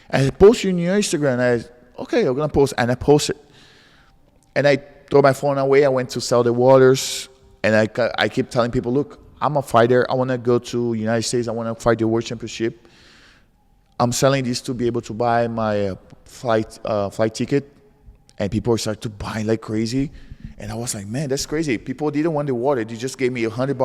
And I posted on your Instagram. And I said, okay, I'm going to post. And I posted. And I threw my phone away. I went to sell the waters. And I keep telling people, look, I'm a fighter. I want to go to the United States. I want to fight the world championship. I'm selling this to be able to buy my flight ticket, and people started to buy like crazy. And I was like, man, that's crazy. People didn't want the water. They just gave me $100,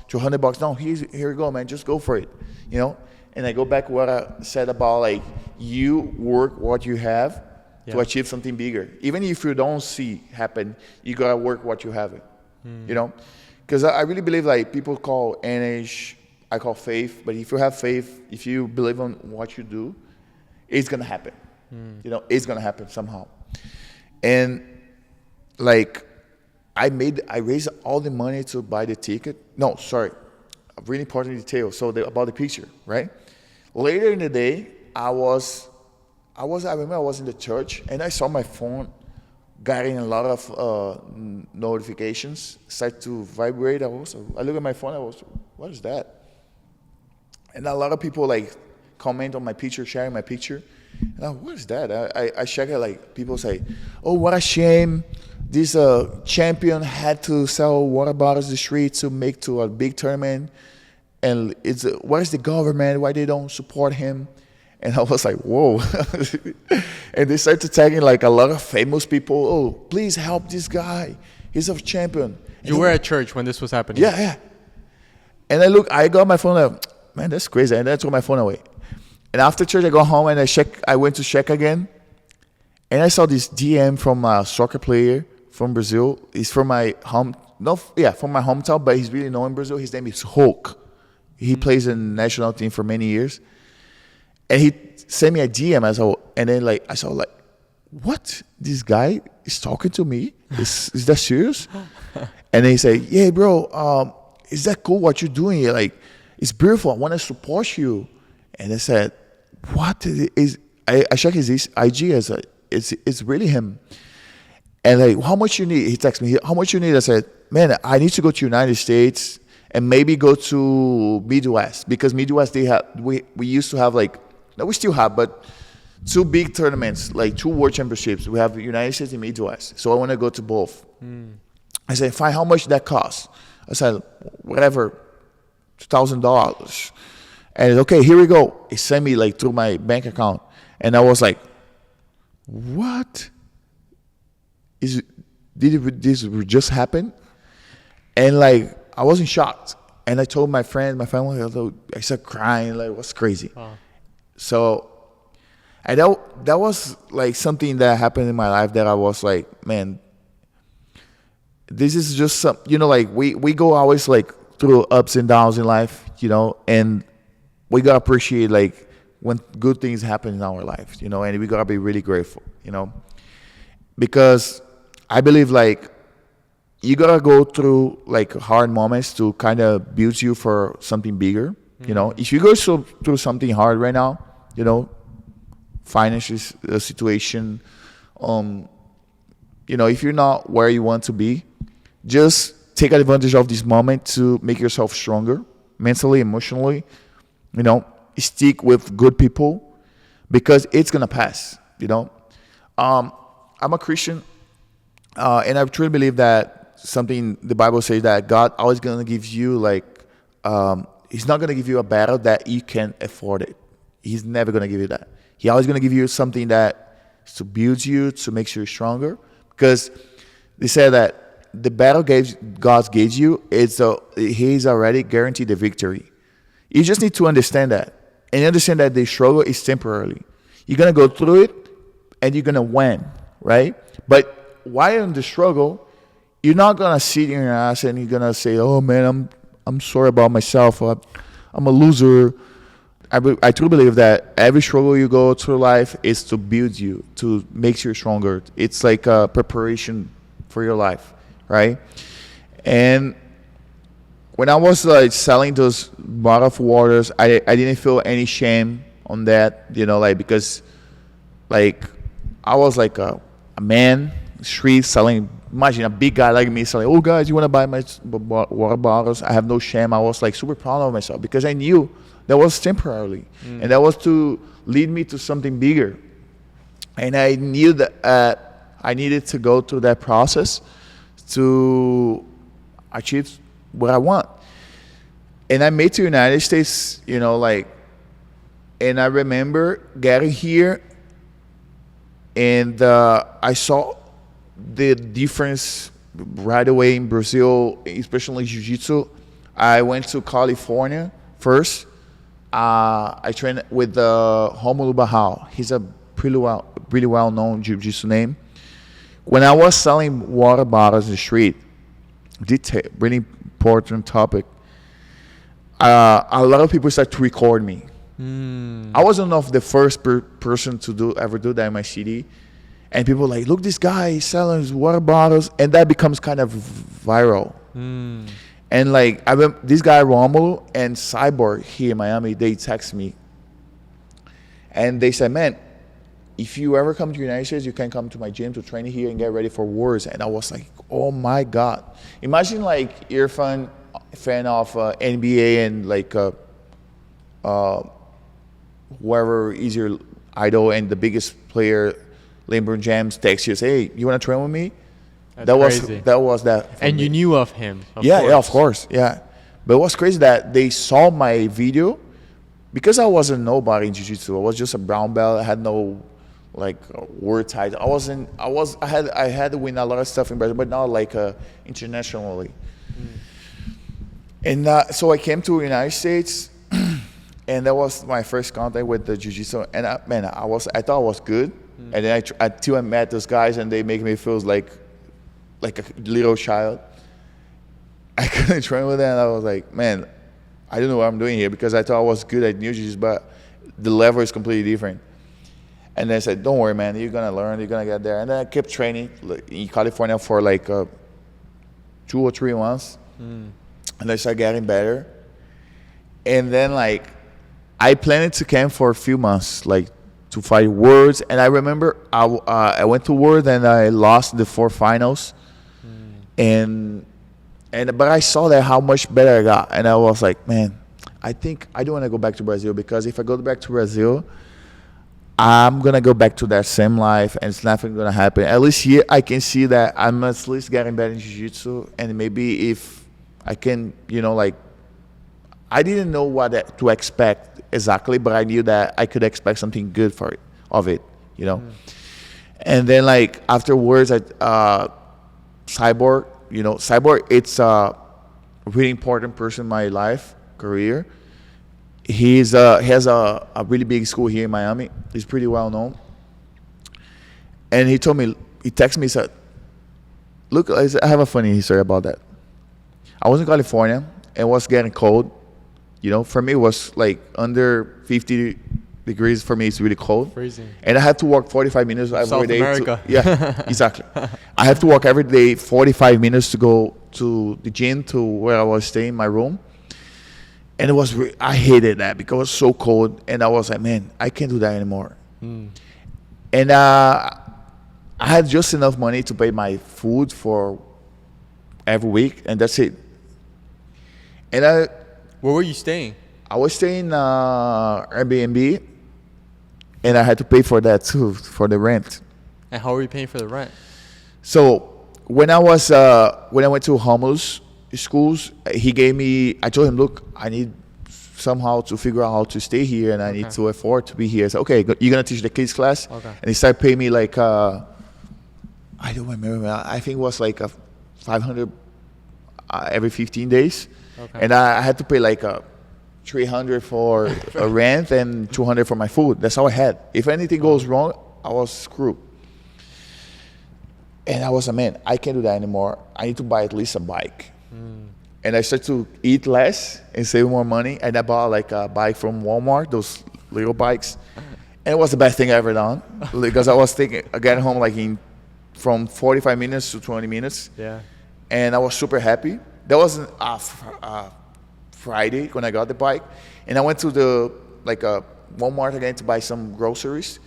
$200. No, here you go, man. Just go for it, you know. And I go back to what I said about like you work what you have to achieve something bigger. Even if you don't see happen, you gotta work what you have, you know. Because I really believe like people call energy. I call faith, but if you have faith, if you believe on what you do, it's gonna happen. You know, it's gonna happen somehow. And like, I raised all the money to buy the ticket. No, sorry, a really important detail. So about the picture, right? Later in the day, I remember I was in the church and I saw my phone getting a lot of notifications start to vibrate. I look at my phone. What is that? And a lot of people like comment on my picture, sharing my picture. And I'm, what is that? I check it, like people say, oh, what a shame. This champion had to sell water bottles in the street to make to a big tournament. And where's the government? Why they don't support him? And I was like, whoa. And they started tagging like a lot of famous people. Oh, please help this guy. He's a champion. You were at church when this was happening? Yeah. And I got my phone like, man, that's crazy. And I threw my phone away. And after church, I go home and I went to check again. And I saw this DM from a soccer player from Brazil. He's from my from my hometown, but he's really known in Brazil. His name is Hulk. He plays in the national team for many years. And he sent me a DM and then like I saw like, what? This guy is talking to me? Is that serious? And then he said, yeah, bro, is that cool what you're doing? You're like, it's beautiful. I want to support you. And I said, what is? I checked his IG as it's really him. And like, how much you need? He texted me, how much you need? I said, man, I need to go to United States and maybe go to Midwest, because Midwest we used to have like, no, we still have, but 2 big tournaments, like 2 world championships. We have United States and Midwest. So I want to go to both. I said, fine, how much that cost? I said, whatever, $2,000. And it's okay, here we go. He sent me like through my bank account. And I was like, what? Did this just happen? And like, I wasn't shocked. And I told my friend, my family, I started crying, like, what's crazy? So, and that was like something that happened in my life that I was like, man, this is just some, like we go always like through ups and downs in life, and we gotta appreciate like when good things happen in our life, and we gotta be really grateful, because I believe like you gotta go through like hard moments to kind of build you for something bigger. If you go through something hard right now, financial situation, if you're not where you want to be, just take advantage of this moment to make yourself stronger mentally, emotionally. Stick with good people because it's gonna pass. I'm a Christian, and I truly believe that something the Bible says that God always gonna give you like, He's not gonna give you a battle that you can't afford it. He's never gonna give you that. He always gonna give you something that is to build you, to make you stronger. Because they say that the battle God gives you He's already guaranteed the victory. You just need to understand that, and understand that the struggle is temporarily. You're gonna go through it, and you're gonna win, right? But while in the struggle, you're not gonna sit in your ass and you're gonna say, "Oh man, I'm sorry about myself. I'm a loser. I truly believe that every struggle you go through life is to build you, to make you stronger. It's like a preparation for your life, right? And when I was like selling those bottle of waters, I didn't feel any shame on that, you know, like because like I was like a man, street selling. Imagine a big guy like me selling, oh guys, you want to buy my water bottles? I have no shame. I was like super proud of myself because I knew that was temporarily, and that was to lead me to something bigger. And I knew that I needed to go through that process to achieve what I want. And I made to United States, you know, like, and I remember getting here, and I saw the difference right away in Brazil, especially Jiu-Jitsu. I went to California first. I trained with Romulo Barral. He's a pretty well-known Jiu-Jitsu name. When I was selling water bottles in the street, really important topic, a lot of people started to record me. I wasn't of the first person to ever do that in my city. And people were like, look, this guy is selling his water bottles. And that becomes kind of viral. And like, this guy, Romulo, and Cyborg here in Miami, they text me. And they said, man, if you ever come to the United States, you can come to my gym to train here and get ready for wars. And I was like, oh my God. Imagine like you're a fan of NBA and like whoever is your idol and the biggest player, LeBron James, texts you, say, hey, you want to train with me? That's crazy. That was that. And me. You knew of him. Yeah, of course. Yeah. But it was crazy that they saw my video because I wasn't nobody in Jiu-Jitsu. I was just a brown belt. I had no like word title. I had to win a lot of stuff in Brazil, but not like internationally. And so I came to the United States, and that was my first contact with the Jiu-Jitsu. And I thought I was good. And then until I met those guys, and they make me feel like a little child. I couldn't train with them, and I was like, man, I don't know what I'm doing here because I thought I was good at Jiu-Jitsu, but the level is completely different. And they said, don't worry, man, you're gonna learn, you're gonna get there. And then I kept training in California for like 2 or 3 months, and I started getting better. And then like I planned to camp for a few months, like to fight Worlds. And I remember I went to Worlds and I lost the 4 finals. But I saw that how much better I got, and I was like, man, I think I don't want to go back to Brazil, because if I go back to Brazil, I'm gonna go back to that same life, and it's nothing gonna happen. At least here, I can see that I'm at least getting better in Jiu-Jitsu, and maybe if I can, you know, like, I didn't know what to expect exactly, but I knew that I could expect something good of it, you know. And then like afterwards, Cyborg. You know, Cyborg, it's a really important person in my career. He has a really big school here in Miami. He's pretty well known. And he texted me, he said, look, I have a funny story about that. I was in California, and it was getting cold. You know, for me, it was like under 50 degrees. For me, it's really cold. Freezing. And I had to walk 45 minutes every day. America. Yeah, exactly. I have to walk every day 45 minutes to go to the gym to where I was staying in my room. And I hated that because it was so cold. And I was like, man, I can't do that anymore. And I had just enough money to pay my food for every week, and that's it. And where were you staying? I was staying in Airbnb, and I had to pay for that too, for the rent. And how were you paying for the rent? So when I went to Romulo's schools, I told him, look, I need somehow to figure out how to stay here, and I need to afford to be here. I said, okay, you're gonna teach the kids class? Okay. And he started paying me like, I don't remember, I think it was like a 500 every 15 days. Okay. And I had to pay like 300 for a rent and 200 for my food. That's all I had. If anything goes wrong, I was screwed. And I was like, man, I can't do that anymore. I need to buy at least a bike. And and I started to eat less and save more money. And I bought like a bike from Walmart, those little bikes. And it was the best thing I ever done because I was thinking, I got home like in from 45 minutes to 20 minutes. Yeah. And I was super happy. That was Friday when I got the bike. And I went to the like a Walmart again to buy some groceries.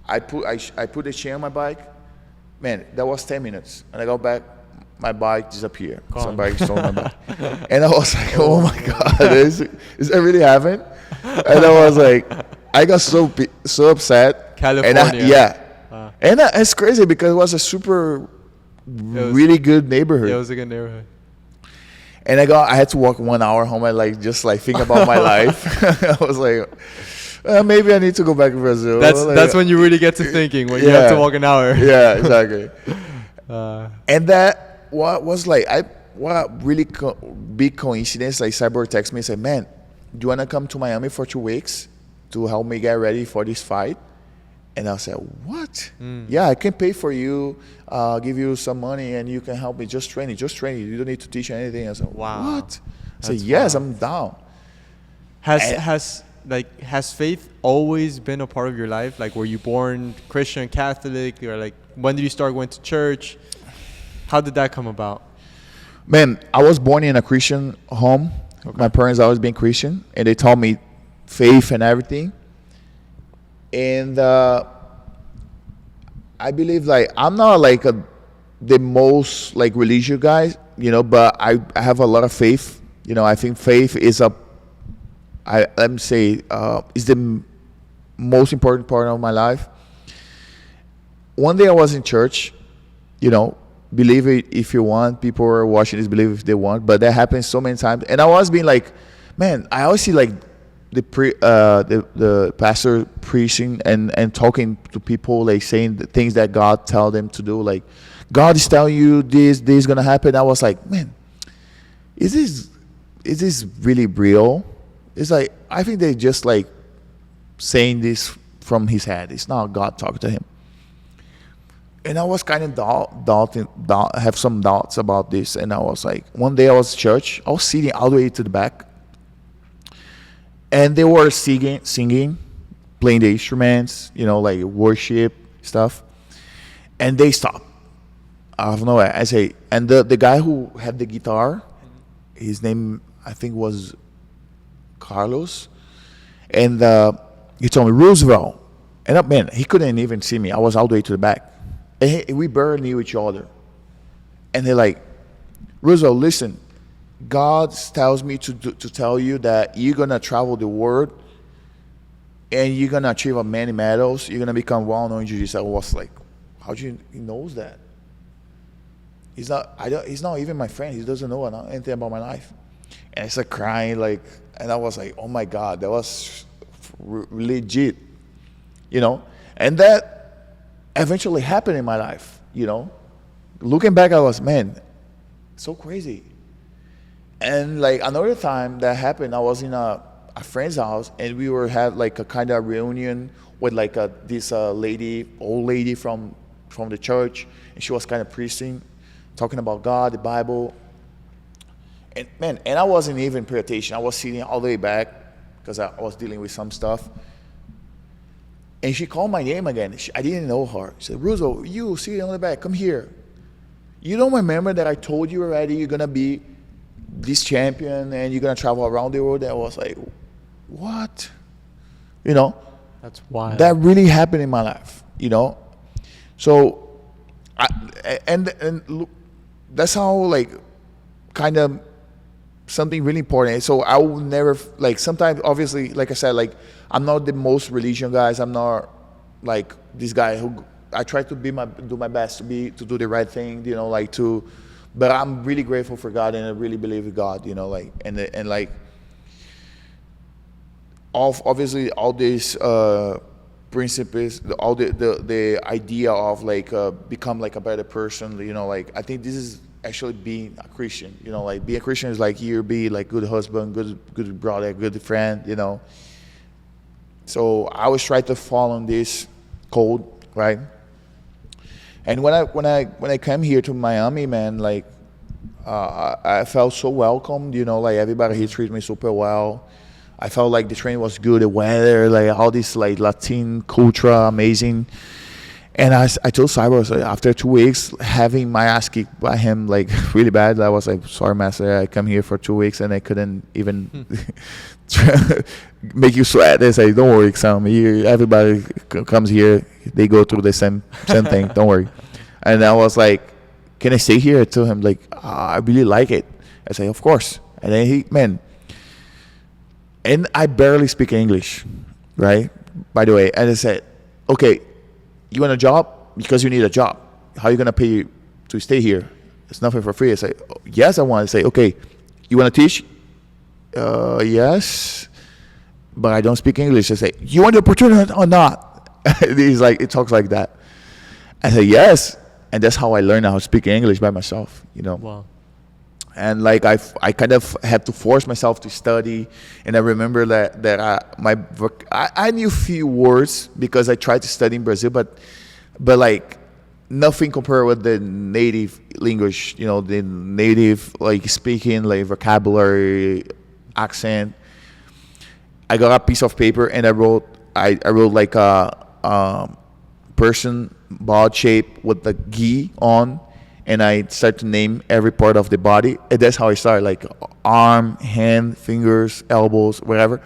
I put the chain on my bike. Man, that was 10 minutes. And I got back, my bike disappeared. Gone. Somebody stole my bike. And I was like, oh my God, is that really happened? And I was like, I got so upset. California. And and it's crazy because it was a super, really good neighborhood. Yeah, it was a good neighborhood. And I had to walk 1 hour home and like just like think about my life. I was like, maybe I need to go back to Brazil. That's when you really get to thinking when you have to walk an hour. Yeah, exactly. And that was like what really big coincidence. Like Cyborg texted me and said, "Man, do you wanna come to Miami for 2 weeks to help me get ready for this fight?" And I said, "What? Yeah, I can pay for you, give you some money, and you can help me. Just train it. You don't need to teach anything." I said, Wow. "What?" I said, "Yes, I'm down." Has faith always been a part of your life? Like, were you born Christian, Catholic, or like when did you start going to church? How did that come about? Man, I was born in a Christian home. Okay. My parents always been Christian, and they taught me faith and everything. And I believe like I'm not like the most like religious guy, but I have a lot of faith. I think faith is let me say is the most important part of my life. One day I was in church, believe it if you want. People are watching this, believe if they want, but that happens so many times. And I was being like, man, I always see like the pastor preaching and talking to people, like saying the things that God tell them to do. Like, God is telling you this is gonna happen. I was like, man, is this really real? It's like I think they just like saying this from his head. It's not God talking to him. And I was kind of have some doubts about this. And I was like, one day I was at church. I was sitting all the way to the back. And they were singing, playing the instruments, like worship stuff. And they stopped. I don't know. I say, and the guy who had the guitar, his name I think was Carlos, and he told me Roosevelt. And man, he couldn't even see me. I was all the way to the back, and we barely knew each other. And they're like, Roosevelt, listen. God tells me to tell you that you're going to travel the world and you're going to achieve many medals. You're going to become well-known in Jiu-Jitsu. I was like, how do you he knows that? He's not even my friend. He doesn't know anything about my life. And I started crying, and I was like, oh my God, that was legit, And that eventually happened in my life, Looking back, I was, man, so crazy. And like another time that happened, I was in a friend's house, and we had like a kind of reunion with like this old lady from the church, and she was kind of preaching, talking about God, the Bible. And man, I wasn't even paying attention. I was sitting all the way back because I was dealing with some stuff. And she called my name again. I didn't know her. She said, Russo, you sitting on the back, come here. You don't remember that I told you already you're gonna be this champion and you're gonna travel around the world? I was like, what? That's wild. That really happened in my life, So, and look, that's how like kind of something really important. So I will never like sometimes obviously like I said, like I'm not the most religion guys. I'm not like this guy who I try to do my best to do the right thing, but I'm really grateful for God and I really believe in God, and like obviously all these principles, all the idea of like become like a better person, like I think this is actually being a Christian, like being a Christian is like you be like good husband, good brother, good friend, So I always try to follow this code, right? And when I came here to Miami, man, like I felt so welcomed. Like everybody here treated me super well. I felt like the training was good, the weather, like all this like Latin culture, amazing. And I told Cybers after 2 weeks having my ass kicked by him like really bad. I was like, sorry, master, I come here for 2 weeks and I couldn't even make you sweat. They say, don't worry, Sam. Everybody comes here, they go through the same thing. Don't worry. And I was like, can I stay here? I told him like, I really like it. I say, of course. And then and I barely speak English, right? By the way, and I said, okay, you want a job? Because you need a job. How are you going to pay to stay here? It's nothing for free. I say, oh, yes, I want to say, okay, you want to teach? Yes, but I don't speak English. I say, you want the opportunity or not? He's like, it talks like that. I say, yes. And that's how I learned how to speak English by myself, Wow. And like I kind of had to force myself to study. And I remember that I knew few words because I tried to study in Brazil, but like nothing compared with the native language, the native like speaking, like vocabulary, accent. I got a piece of paper and I wrote like a person bald shape with the gi on. And I start to name every part of the body. And that's how I started, like arm, hand, fingers, elbows, whatever.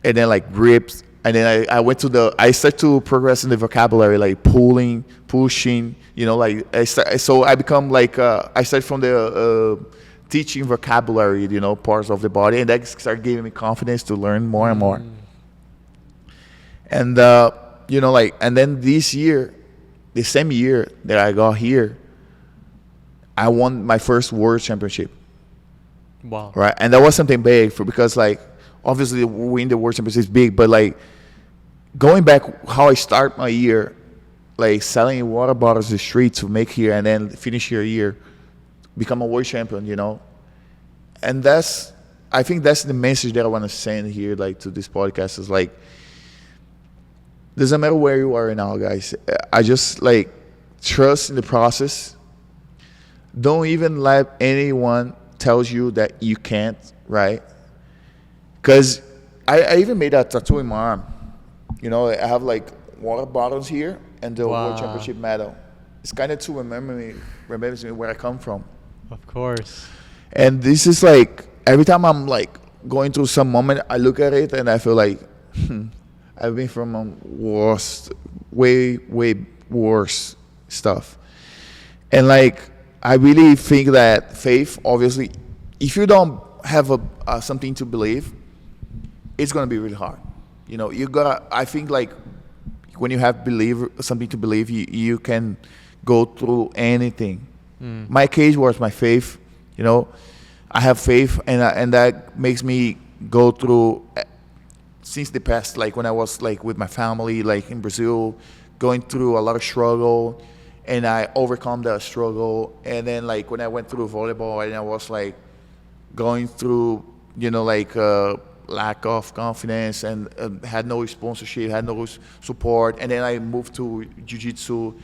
And then like ribs. And then I start to progress in the vocabulary, like pulling, pushing, so I become like, I start from the teaching vocabulary, parts of the body. And that started giving me confidence to learn more and more. And, and then this year, the same year that I got here, I won my first world championship. Wow. Right. And that was something big because like obviously winning the world championship is big, but like going back how I start my year, like selling water bottles in the street to make here and then finish your year, become a world champion, And I think that's the message that I want to send here, like to this podcast is like, doesn't matter where you are now, guys. I just like trust in the process. Don't even let anyone tells you that you can't, right? Because I even made a tattoo in my arm. I have like water bottles here and the World Championship medal. It's kind of to remembers me where I come from. Of course. And this is like, every time I'm like going through some moment, I look at it and I feel like, I've been from way worse stuff. And like, I really think that faith, obviously, if you don't have something to believe, it's going to be really hard. I think like when you have something to believe, you can go through anything. My case was my faith. I have faith and that makes me go through since the past, like when I was like with my family, like in Brazil, going through a lot of struggle. And I overcome that struggle. And then like when I went through volleyball and I was like going through, lack of confidence and had no sponsorship, had no support. And then I moved to Jiu-Jitsu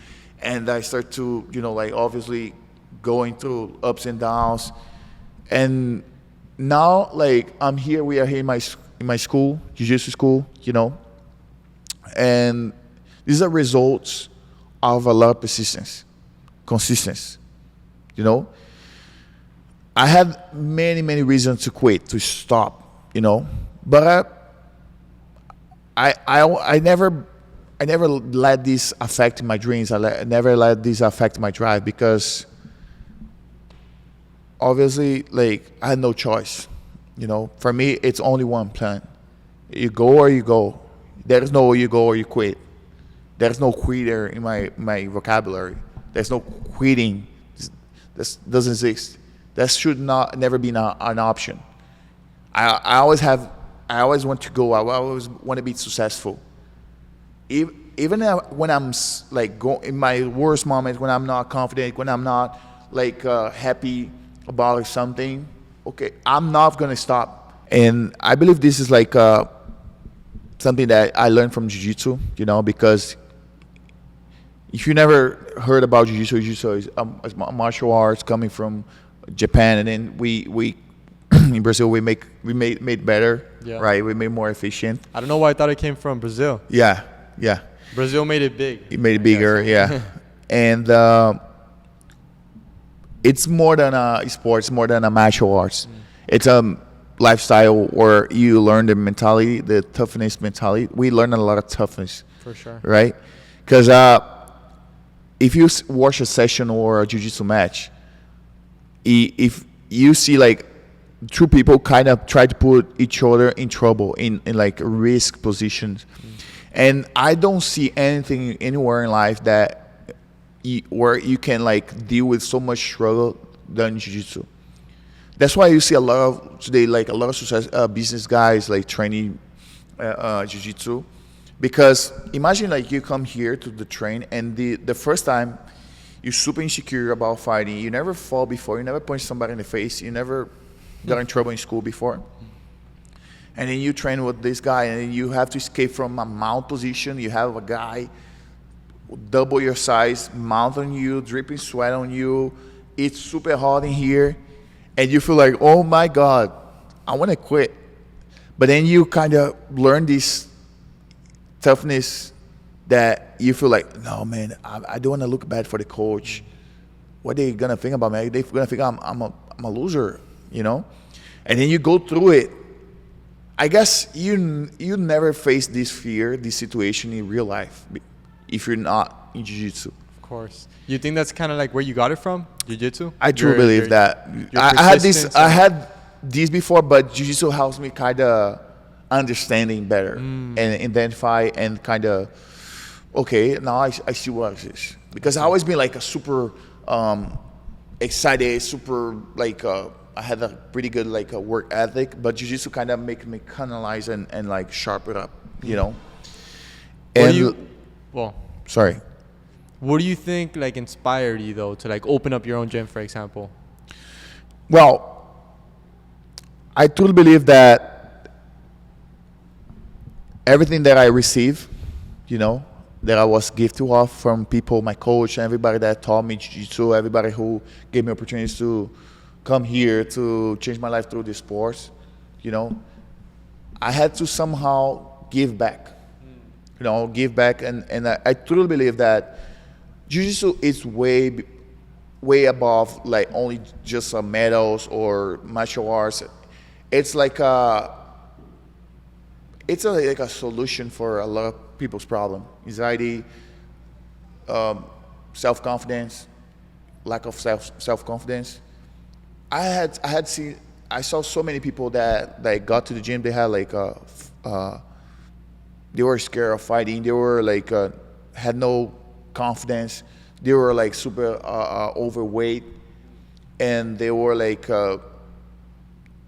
and I started to, obviously going through ups and downs. And now like we are here in my school, Jiu-Jitsu school, and these are results of a lot of persistence, consistency, I had many reasons to quit, to stop, but I never let this affect my dreams. I never let this affect my drive because obviously, like I had no choice. For me, it's only one plan: you go or you go. There is no you go or you quit. There's no quitter in my vocabulary. There's no quitting. This doesn't exist. That should never be an option. I always want to go. I always want to be successful. Even when I'm like in my worst moments, when I'm not confident, when I'm not like happy about something, okay, I'm not gonna stop. And I believe this is like something that I learned from Jiu-Jitsu, because if you never heard about Jiu-Jitsu, Jiu-Jitsu is a martial arts coming from Japan, and then we in Brazil we made better, Yeah. right? We made more efficient. I don't know why I thought it came from Brazil. Yeah, yeah. Brazil made it big. It made it I bigger, guess. yeah. And it's more than a sport. It's more than a martial arts. It's a lifestyle where you learn the mentality, the toughness mentality. We learn a lot of toughness, For sure. right? Because if you watch a session or a jiu-jitsu match, if you see like two people kind of try to put each other in trouble in like risk positions, and I don't see anything anywhere in life that where you can like deal with so much struggle than jiu-jitsu. That's why you see a lot of today, like a lot of success business guys like training jiu-jitsu, because imagine like you come here to the train, and the first time you're super insecure about fighting, you never fall before, you never punch somebody in the face, you never got in trouble in school before, and then you train with this guy, and then you have to escape from a mount position. You have a guy double your size, mount on you, dripping sweat on you. It's super hot in here, and you feel like, oh my God, I want to quit. But then you kind of learn this toughness that you feel like, no man, I don't want to look bad for the coach. What they gonna think about me? They gonna think I'm a loser, you know? And then you go through it. I guess you never face this fear, this situation in real life if you're not in jiu-jitsu. Of course. You think that's kind of like where you got it from, jiu-jitsu? I truly believe that. your I had this before, but jiu-jitsu helps me kind of understanding better and identify and kind of, okay, now I see what it is. Because I always been like a super excited, super like I had a pretty good like a work ethic, but jiu-jitsu kind of make me canalize and like sharpen it up, you know. Sorry. What do you think like inspired you though to like open up your own gym, for example? Well, I truly believe that everything that I receive, you know, that I was gifted of from people, my coach, everybody that taught me jiu-jitsu, everybody who gave me opportunities to come here to change my life through the sports, you know, I had to somehow give back, you know, give back. And I truly believe that jiu-jitsu is way above like only just medals or martial arts. It's like it's like a solution for a lot of people's problem: anxiety, self-confidence, lack of self-confidence. I saw so many people that got to the gym. They had like they were scared of fighting. They were like had no confidence. They were like super overweight, and they were like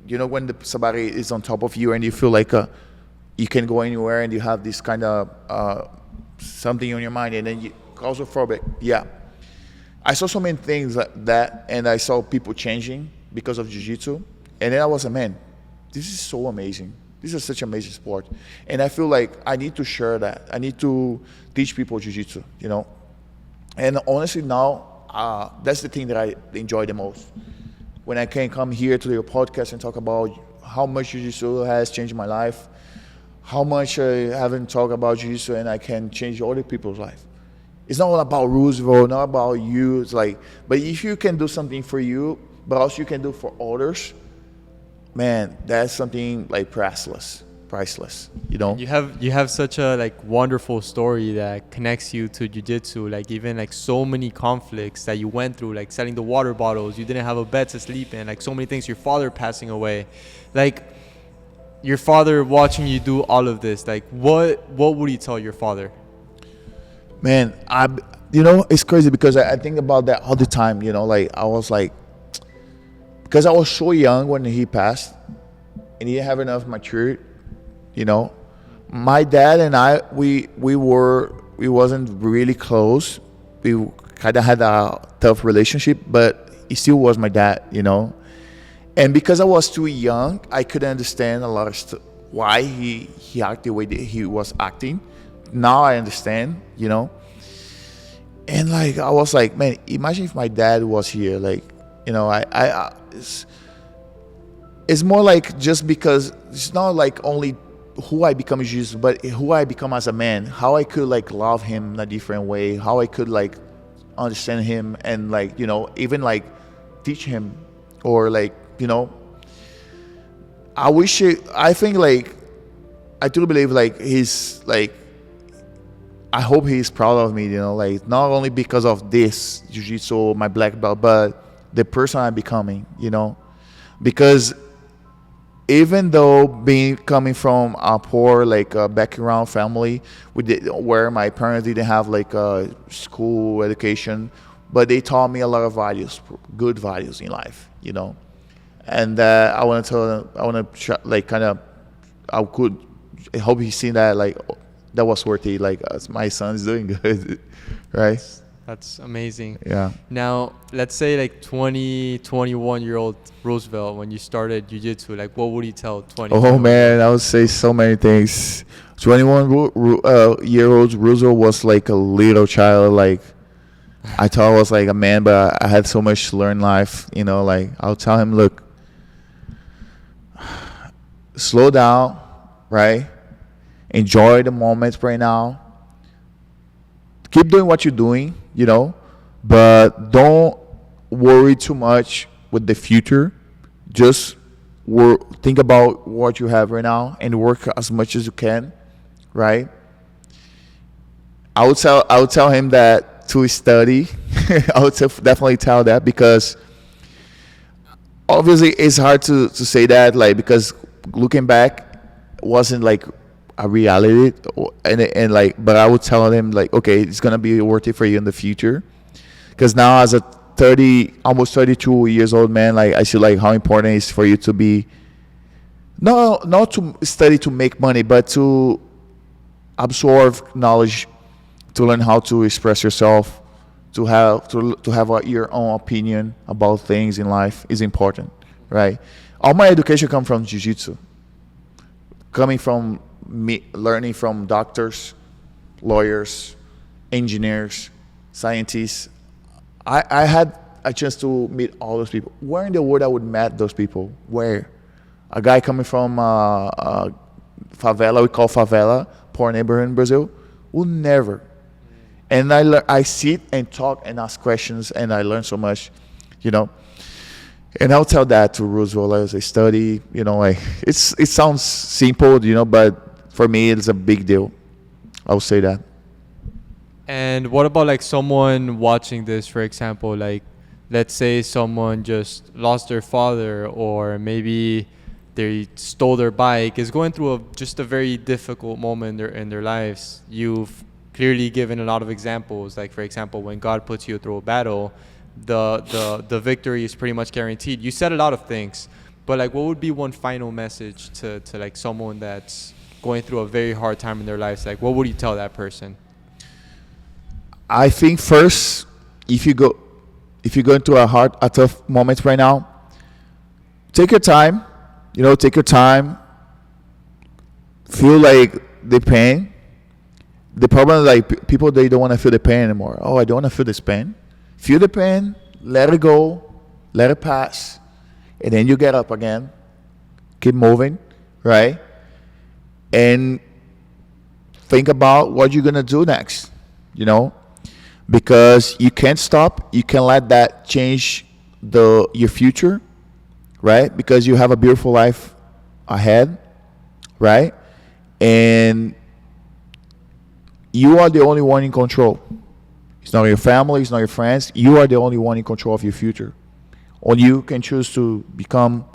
you know, when somebody is on top of you and you feel like you can go anywhere, and you have this kind of something on your mind, and then you claustrophobic. Yeah, I saw so many things like that, and I saw people changing because of jiu-jitsu, and then I was like, man, this is so amazing. This is such an amazing sport, and I feel like I need to share that. I need to teach people jiu-jitsu, you know. And honestly, now that's the thing that I enjoy the most. When I can come here to your podcast and talk about how much jiu-jitsu has changed my life, how much I haven't talked about jiu-jitsu and I can change other people's life. It's not all about Roosevelt, not about you. It's like, but if you can do something for you, but also you can do for others, man, that's something like priceless, you know. You have such a like wonderful story that connects you to jiu-jitsu, like even like so many conflicts that you went through, like selling the water bottles, you didn't have a bed to sleep in, like so many things, your father passing away, like your father watching you do all of this, like what would you tell your father? Man, you know, it's crazy because I think about that all the time, you know. Like I was like, because I was so young when he passed and he didn't have enough maturity, you know. My dad and I, we wasn't really close. We kind of had a tough relationship, but he still was my dad, you know. And because I was too young, I couldn't understand a lot of why he acted the way that he was acting. Now I understand, you know. And like I was like, man, imagine if my dad was here. Like You know, it's more like just because it's not like only who I become as Jesus, but who I become as a man. How I could like love him in a different way. How I could like understand him and like even like teach him or like I think like I do believe like he's like I hope he's proud of me, like not only because of this jiu-jitsu, my black belt, but the person I'm becoming, because even though being coming from a poor like background family, where my parents didn't have like a school education, but they taught me a lot of values, good values in life, and I want to tell them, I want to like kind of, I hope he's seen that like that was worth it. Like my son's doing good, right? That's amazing. Yeah. Now, let's say like 21-year-old Roosevelt, when you started jiu-jitsu, like what would you tell 20? Oh man, I would say so many things. 21-year-old Roosevelt was like a little child. Like I thought I was like a man, but I had so much to learn in life. Like I'll tell him, look, slow down, right? Enjoy the moments right now. Keep doing what you're doing, but don't worry too much with the future. Just think about what you have right now and work as much as you can, right? I would tell him that to study. I would definitely tell that, because obviously it's hard to say that, like, because looking back, it wasn't like a reality, and like, but I would tell him like, okay, it's gonna be worth it for you in the future, because now as a almost 32 years old man, like I see like how important it is for you to be not to study to make money, but to absorb knowledge, to learn how to express yourself, to have your own opinion about things in life is important, right? All my education comes from jiu-jitsu, coming from me learning from doctors, lawyers, engineers, scientists. I had a chance to meet all those people. Where in the world I would meet those people? Where? A guy coming from favela, we call favela, poor neighborhood in Brazil, would never. And I sit and talk and ask questions, and I learn so much, And I'll tell that to Roosevelt as I study, like it sounds simple, but for me it's a big deal. I'll say that. And what about like someone watching this, for example, like let's say someone just lost their father, or maybe they stole their bike, is going through just a very difficult moment in their lives. You've clearly given a lot of examples, like for example, when God puts you through a battle, the victory is pretty much guaranteed. You said a lot of things, but like what would be one final message to like someone that's going through a very hard time in their lives? Like what would you tell that person? I think first, if you go into a tough moment right now, take your time. Take your time. Feel like the pain. The problem is like people, they don't want to feel the pain anymore. Oh, I don't want to feel this pain. Feel the pain. Let it go. Let it pass. And then you get up again. Keep moving, right? And think about what you're gonna do next. Because you can't stop. You can't let that change your future, right? Because you have a beautiful life ahead, right? And you are the only one in control. It's not your family, it's not your friends. You are the only one in control of your future. Only you can choose to become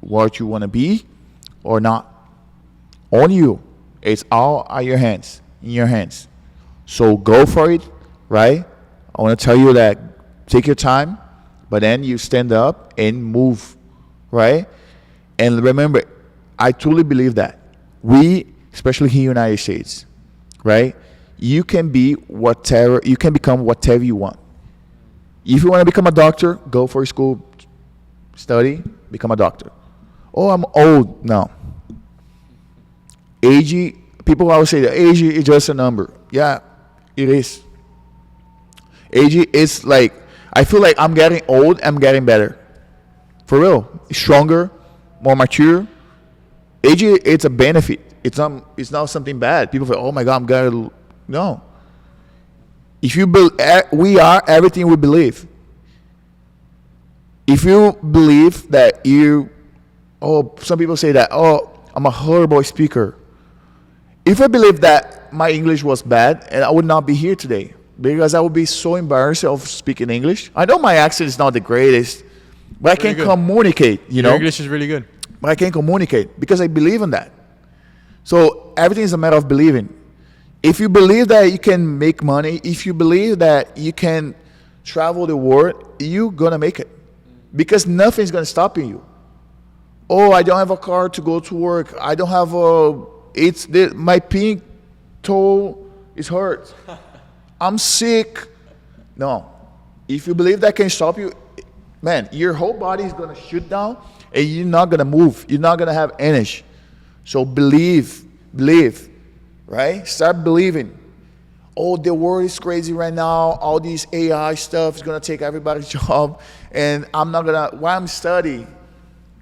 what you want to be or not. Only you. It's all in your hands. So go for it. Right? I want to tell you that take your time, but then you stand up and move, right? And remember, I truly believe that especially here in the United States, right? You can become whatever you want. If you want to become a doctor, go for school, study, become a doctor. Oh, I'm old. No. Age, people always say that age is just a number. Yeah, it is. Age is like, I feel like I'm getting old. I'm getting better. For real. Stronger, more mature. Age, it's a benefit. It's not something bad. People say, oh my God, I'm gonna. No. If you we are everything we believe. If you believe that some people say that, I'm a horrible speaker. If I believe that my English was bad, and I would not be here today because I would be so embarrassed of speaking English. I know my accent is not the greatest, but I can communicate, Your English is really good. But I can communicate because I believe in that. So everything is a matter of believing. If you believe that you can make money, if you believe that you can travel the world, you're going to make it. Because nothing's going to stop you. Oh, I don't have a car to go to work. I don't have my pink toe is hurt. I'm sick. No. If you believe that can stop you, man, your whole body is going to shut down and you're not going to move. You're not going to have energy. So believe, right? Start believing. Oh, the world is crazy right now. All these AI stuff is going to take everybody's job. And why I'm studying?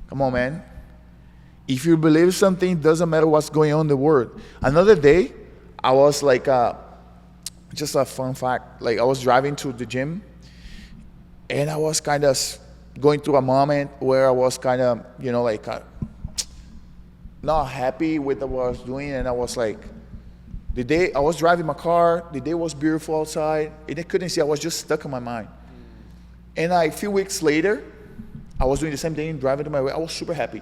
Come on, man. If you believe something, it doesn't matter what's going on in the world. Another day, I was like, just a fun fact, like I was driving to the gym and I was kind of going through a moment where I was kind of, not happy with what I was doing. And I was like, the day I was driving my car, the day was beautiful outside, and I couldn't see, I was just stuck in my mind. And a few weeks later, I was doing the same thing, driving to my way, I was super happy.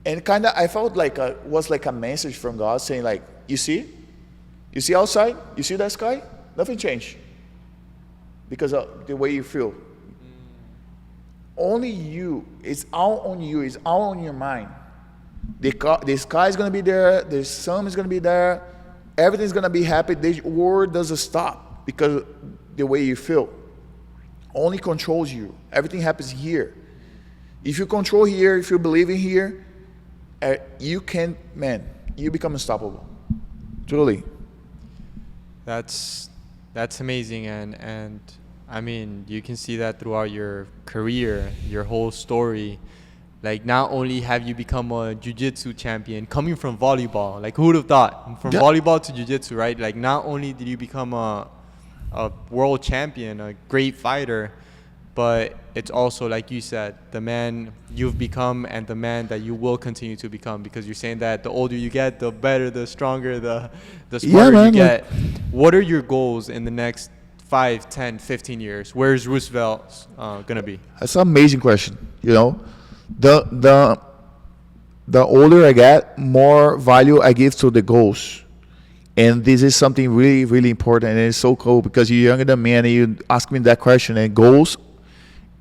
And kind of, I felt like it was like a message from God saying like, you see outside, you see that sky? Nothing changed. Because of the way you feel. Only you, it's all on you, it's all on your mind. The sky is going to be there, the sun is going to be there, everything's going to be happy. The world doesn't stop because the way you feel only controls you. Everything happens here. If you control here, if you believe in here, you become unstoppable. Truly. That's amazing, and I mean, you can see that throughout your career, your whole story. Like, not only have you become a jiu-jitsu champion coming from volleyball, like who would have thought, from volleyball to jiu-jitsu, right? Like, not only did you become a world champion, a great fighter, but it's also, like you said, the man you've become and the man that you will continue to become, because you're saying that the older you get, the better, the stronger, the smarter you get. What are your goals in the next 5, 10, 15 years? Where's Roosevelt going to be? That's an amazing question, The older I get, more value I give to the goals. And this is something really, really important. And it's so cool because you're younger than me and you ask me that question and goals.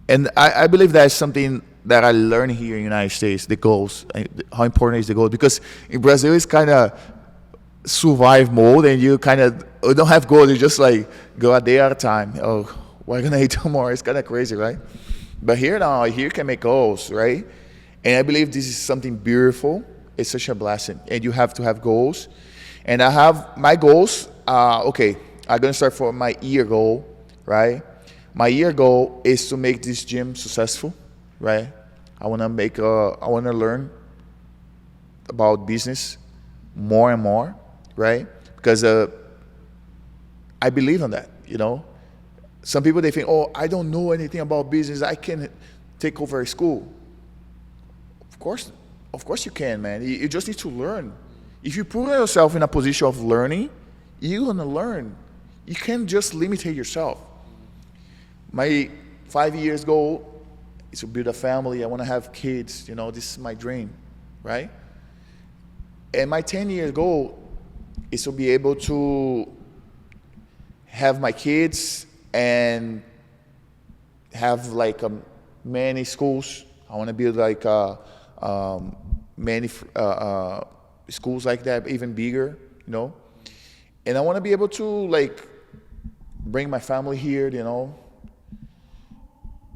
And I believe that's something that I learned here in the United States, the goals. How important is the goal? Because in Brazil, it's kind of survive mode and you kind of don't have goals. You just like go a day at a time. Oh, what am I going to eat tomorrow? It's kind of crazy, right? But here you can make goals, right? And I believe this is something beautiful. It's such a blessing. And you have to have goals. And I have my goals. I'm going to start for my year goal, right? My year goal is to make this gym successful, right? I want to learn about business more and more, right? Because I believe in that, Some people, they think, I don't know anything about business. I can take over a school. Of course you can, man. You just need to learn. If you put yourself in a position of learning, you're going to learn. You can't just limit yourself. My 5 years goal is to build a family. I want to have kids. This is my dream, right? And my 10-year goal is to be able to have my kids and have like many schools. I want to build like many schools like that, even bigger, And I want to be able to like bring my family here,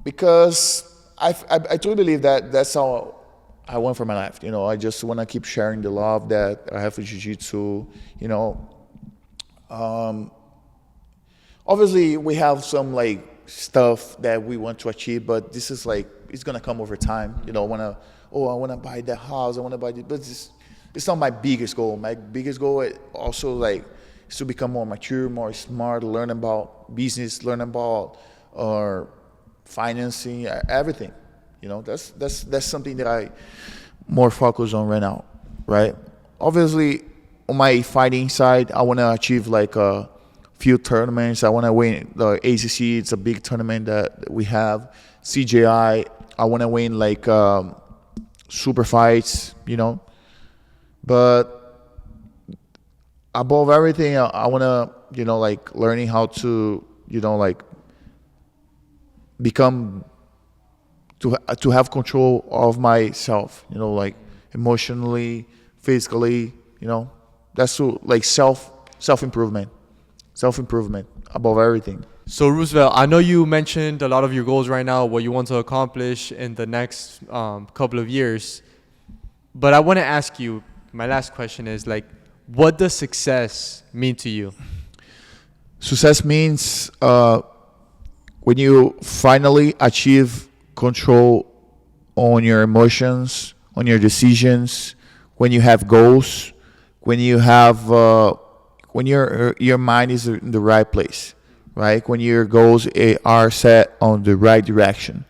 because I truly believe that that's how I want for my life. I just want to keep sharing the love that I have for Jiu-Jitsu. Obviously, we have some like stuff that we want to achieve, but this is like it's gonna come over time. I wanna buy that house, I wanna buy this, but it's not my biggest goal. My biggest goal is also like is to become more mature, more smart, learn about business, learn about financing, everything. That's something that I more focus on right now, right? Obviously, on my fighting side, I want to achieve like a few tournaments. I want to win the ACC. It's a big tournament that we have. CJI. I want to win like super fights, But above everything, I want to, like learning how to, like become to have control of myself, like emotionally, physically, that's like self improvement above everything. So Roosevelt, I know you mentioned a lot of your goals right now, what you want to accomplish in the next couple of years, but I want to ask you, my last question is like, what does success mean to you? Success means when you finally achieve control on your emotions, on your decisions, when you have goals, when you have when your mind is in the right place, right? When your goals are set on the right direction,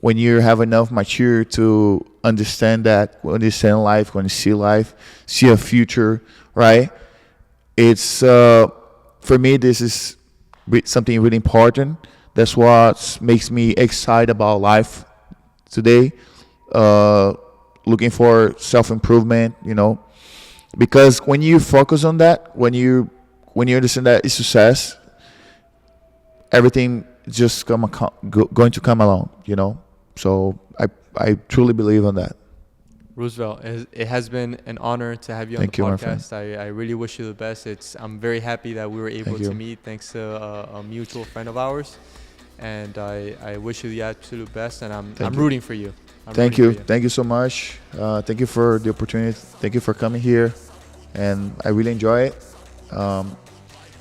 when you have enough mature to understand that, understand life, when you see a future, right? It's for me, this is something really important. That's what makes me excited about life today. Looking for self-improvement, because when you focus on that, when you understand that it's success, everything just going to come along, So I truly believe in that. Roosevelt, it has been an honor to have you on Thank the you, my podcast. I really wish you the best. I'm very happy that we were able to meet thanks to a mutual friend of ours. And I wish you the absolute best, and I'm rooting for you. Thank you. Thank you so much. Thank you for the opportunity. Thank you for coming here. And I really enjoy it.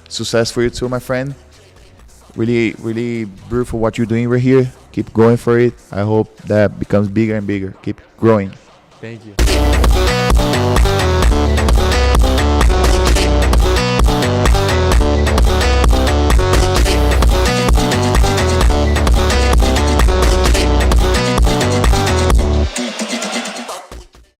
Success for you too, my friend. Really, really beautiful what you're doing right here. Keep going for it. I hope that becomes bigger and bigger. Keep growing. Thank you.